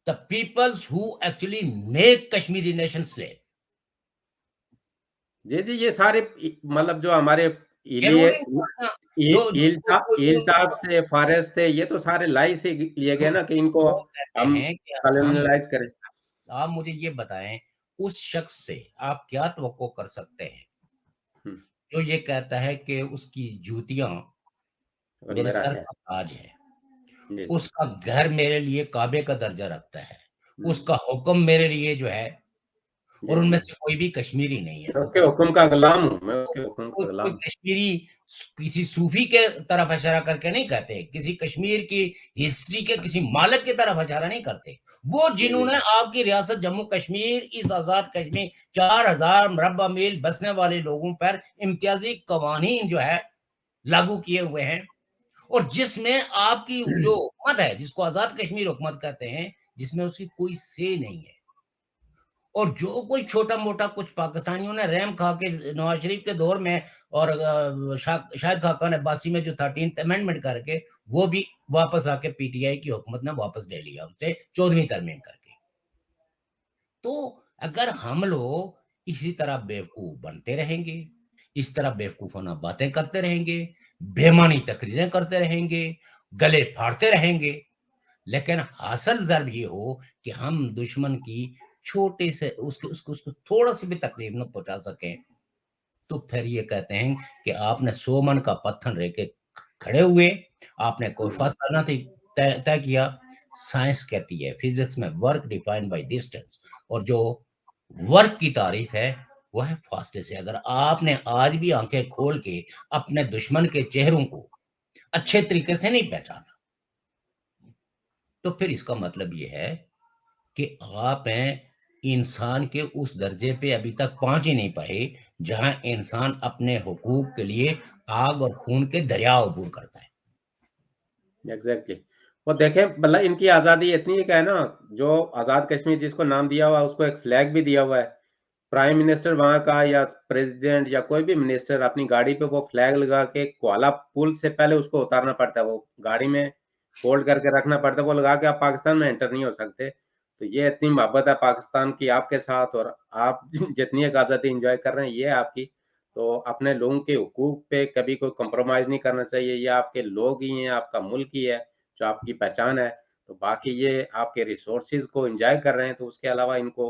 the peoples who actually make Kashmiri nation slave. जी जी, ये सारे मतलब जो हमारे ये इलिये रूलिंग जो जो, जो, इल्ताफ से फारस थे, ये तो सारे लाई से लिए जो गए ना कि इनको लोग कहते हम हैं कि हम, कॉलोनियलाइज करें। आप मुझे ये बताएं उस शख्स से आप क्या तवक्को कर सकते हैं हम्म, जो ये कहता है कि उसकी जूतियां और मेरे मेरा सर शहर। का ताज है, जी उसका घर मेरे लिए काबे का दर्जा रखता है, हम्म, उसका हुक्म मेरे लिए जो है, जी और उनमें जी, से कोई भी कश्मीरी नहीं है, मैं वो उसके हुक्म का गुलाम हूँ, मैं उसके हुक्म कोई का कोई गुलाम हूँ। कश्मीरी किसी सूफी के तरफ इशारा करके नहीं कहते, किसी कश्मीर की हिस्ट्री के किसी मालिक की तरफ इशारा नहीं करते। वो जी जी जिन्होंने आपकी रियासत जम्मू कश्मीर, इस आजाद कश्मीर 4000 मुरब्बा मील बसने वाले लोगों पर इम्तियाजी कवानीन जो है लागू किए हुए हैं, और जिसमें आपकी जो हुकूमत है जिसको आजाद कश्मीर हुकूमत कहते हैं, जिसमें उसकी कोई से नहीं है। और जो कोई छोटा मोटा कुछ पाकिस्तानियों ने रैम खा के नवाज शरीफ के दौर में और शाहिद खाकान अब्बासी में जो 13th अमेंडमेंट करके वो भी वापस आके पीटीआई की हुकूमत ने वापस ले लिया उनसे 14वीं तरमीम करके। तो अगर हम लोग इसी तरह बेवकूफ बनते रहेंगे, इस तरह बेवकूफाना बातें करते रहेंगे, बेमानी तकरीरें करते रहेंगे, गले फाड़ते रहेंगे, लेकिन हासिल ज़रूर ये हो कि हम दुश्मन की छोटे से उसको थोड़ा सी भी तकलीफ न पहुंचा सकें, तो फिर ये कहते हैं कि आपने 100 मन का पत्थर लेके खड़े हुए, आपने कोई फैसला ना तय किया। साइंस कहती है फिजिक्स में वर्क डिफाइंड बाय डिस्टेंस, और जो वर्क की तारीफ है वो है फासले से। अगर आपने आज भी आंखें खोल के अपने दुश्मन के चेहरों को अच्छे तरीके से नहीं पहचाना, तो फिर इसका मतलब ये है कि आप हैं इंसान के उस दर्जे पे अभी तक पहुंच ही नहीं पाए जहां इंसान अपने हुकूक के लिए आग और खून के दरिया अबूर करता है। एग्जैक्टली। और देखें, मतलब इनकी आजादी इतनी है, क्या है ना, जो आजाद कश्मीर जिसको नाम दिया हुआ है उसको एक फ्लैग भी दिया हुआ है। प्राइम मिनिस्टर वहां का या प्रेसिडेंट या कोई भी मिनिस्टर अपनी गाड़ी पे वो फ्लैग लगा के क्वाला पुल से पहले उसको उतारना पड़ता है, वो गाड़ी में फोल्ड करके रखना पड़ता है, वो लगा के आप पाकिस्तान में एंटर नहीं हो सकते। तो ये इतनी मोहब्बत है पाकिस्तान की आपके साथ, और आप जितनी एक आजादी इंजॉय कर रहे हैं ये आपकी। तो अपने लोगों के हुकूक पे कभी कोई कॉम्प्रोमाइज नहीं करना चाहिए। ये आपके लोग ही हैं, आपका मुल्क ही है जो आपकी पहचान है। तो बाकी ये आपके रिसोर्सेज को एंजॉय कर रहे हैं, तो उसके अलावा इनको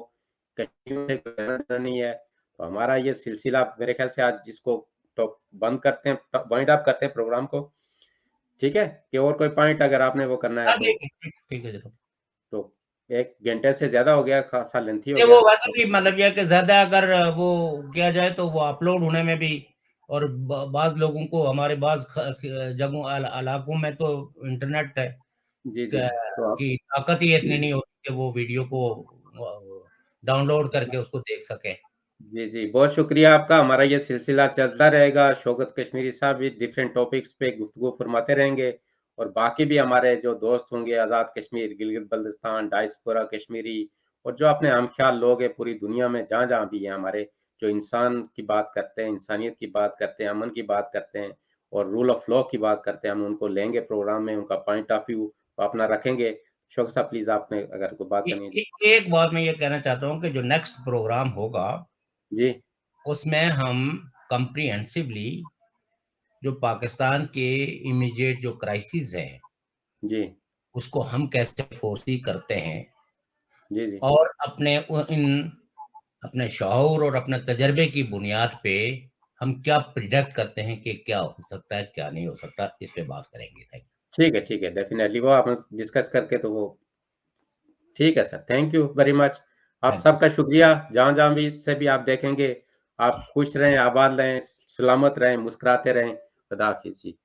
कहीं से कोई लेना नहीं है। तो हमारा ये सिलसिला मेरे ख्याल से आज जिसको तो बंद करते हैं, वाइंड अप करते हैं प्रोग्राम को, ठीक है? कि और कोई पॉइंट अगर आपने वो करना है तो। ठीक है जनाब। तो 1 घंटे से ज्यादा हो गया, खासा लेंथी हो वो गया। वैसे भी मतलब यह कि ज्यादा अगर वो किया जाए तो वो अपलोड होने में भी, और बाज लोगों को हमारे बाज जगहों इलाकों में तो इंटरनेट है जी जी। तो की ताकत ही इतनी नहीं होती कि वो वीडियो को डाउनलोड करके उसको देख सके। जी जी, बहुत शुक्रिया आपका। हमारा ये सिलसिला चलता रहेगा। शौकत कश्मीरी साहब भी डिफरेंट टॉपिक्स पे गुफ्तगू फरमाते रहेंगे, और बाकी भी हमारे जो दोस्त होंगे, आज़ाद कश्मीर, गिलगित बल्तिस्तान, डायस्पोरा कश्मीरी, और जो अपने हमख्याल लोग हैं पूरी दुनिया में जहाँ जहाँ भी हैं हमारे, जो इंसान की बात करते हैं, इंसानियत की बात करते हैं, अमन की बात करते हैं और रूल ऑफ लॉ की बात करते हैं, हम उनको लेंगे प्रोग्राम में, उनका पॉइंट ऑफ व्यू अपना रखेंगे। शौकत साहब प्लीज, आपने अगर कोई बात करनी है। एक बात मैं ये कहना चाहता हूँ कि जो नेक्स्ट प्रोग्राम होगा जी उसमें हम कंप्रीहेंसिवली जो पाकिस्तान के इमीडिएट जो क्राइसिस है जी उसको हम कैसे फोर्सी करते हैं, जी जी और अपने शऊर और अपने तजर्बे की बुनियाद पे हम क्या प्रिडिक्ट करते हैं कि क्या हो सकता है क्या नहीं हो सकता, इस पे बात करेंगे। थैंक ठीक है, डेफिनेटली वो आप डिस्कस करके तो वो ठीक है sir. Thank you very much. आप यू। सबका शुक्रिया। जहाँ जहाँ भी से भी आप देखेंगे, आप खुश रहें, आबाद रहें, सलामत रहें, मुस्कुराते रहें। खुदा हाफिज जी।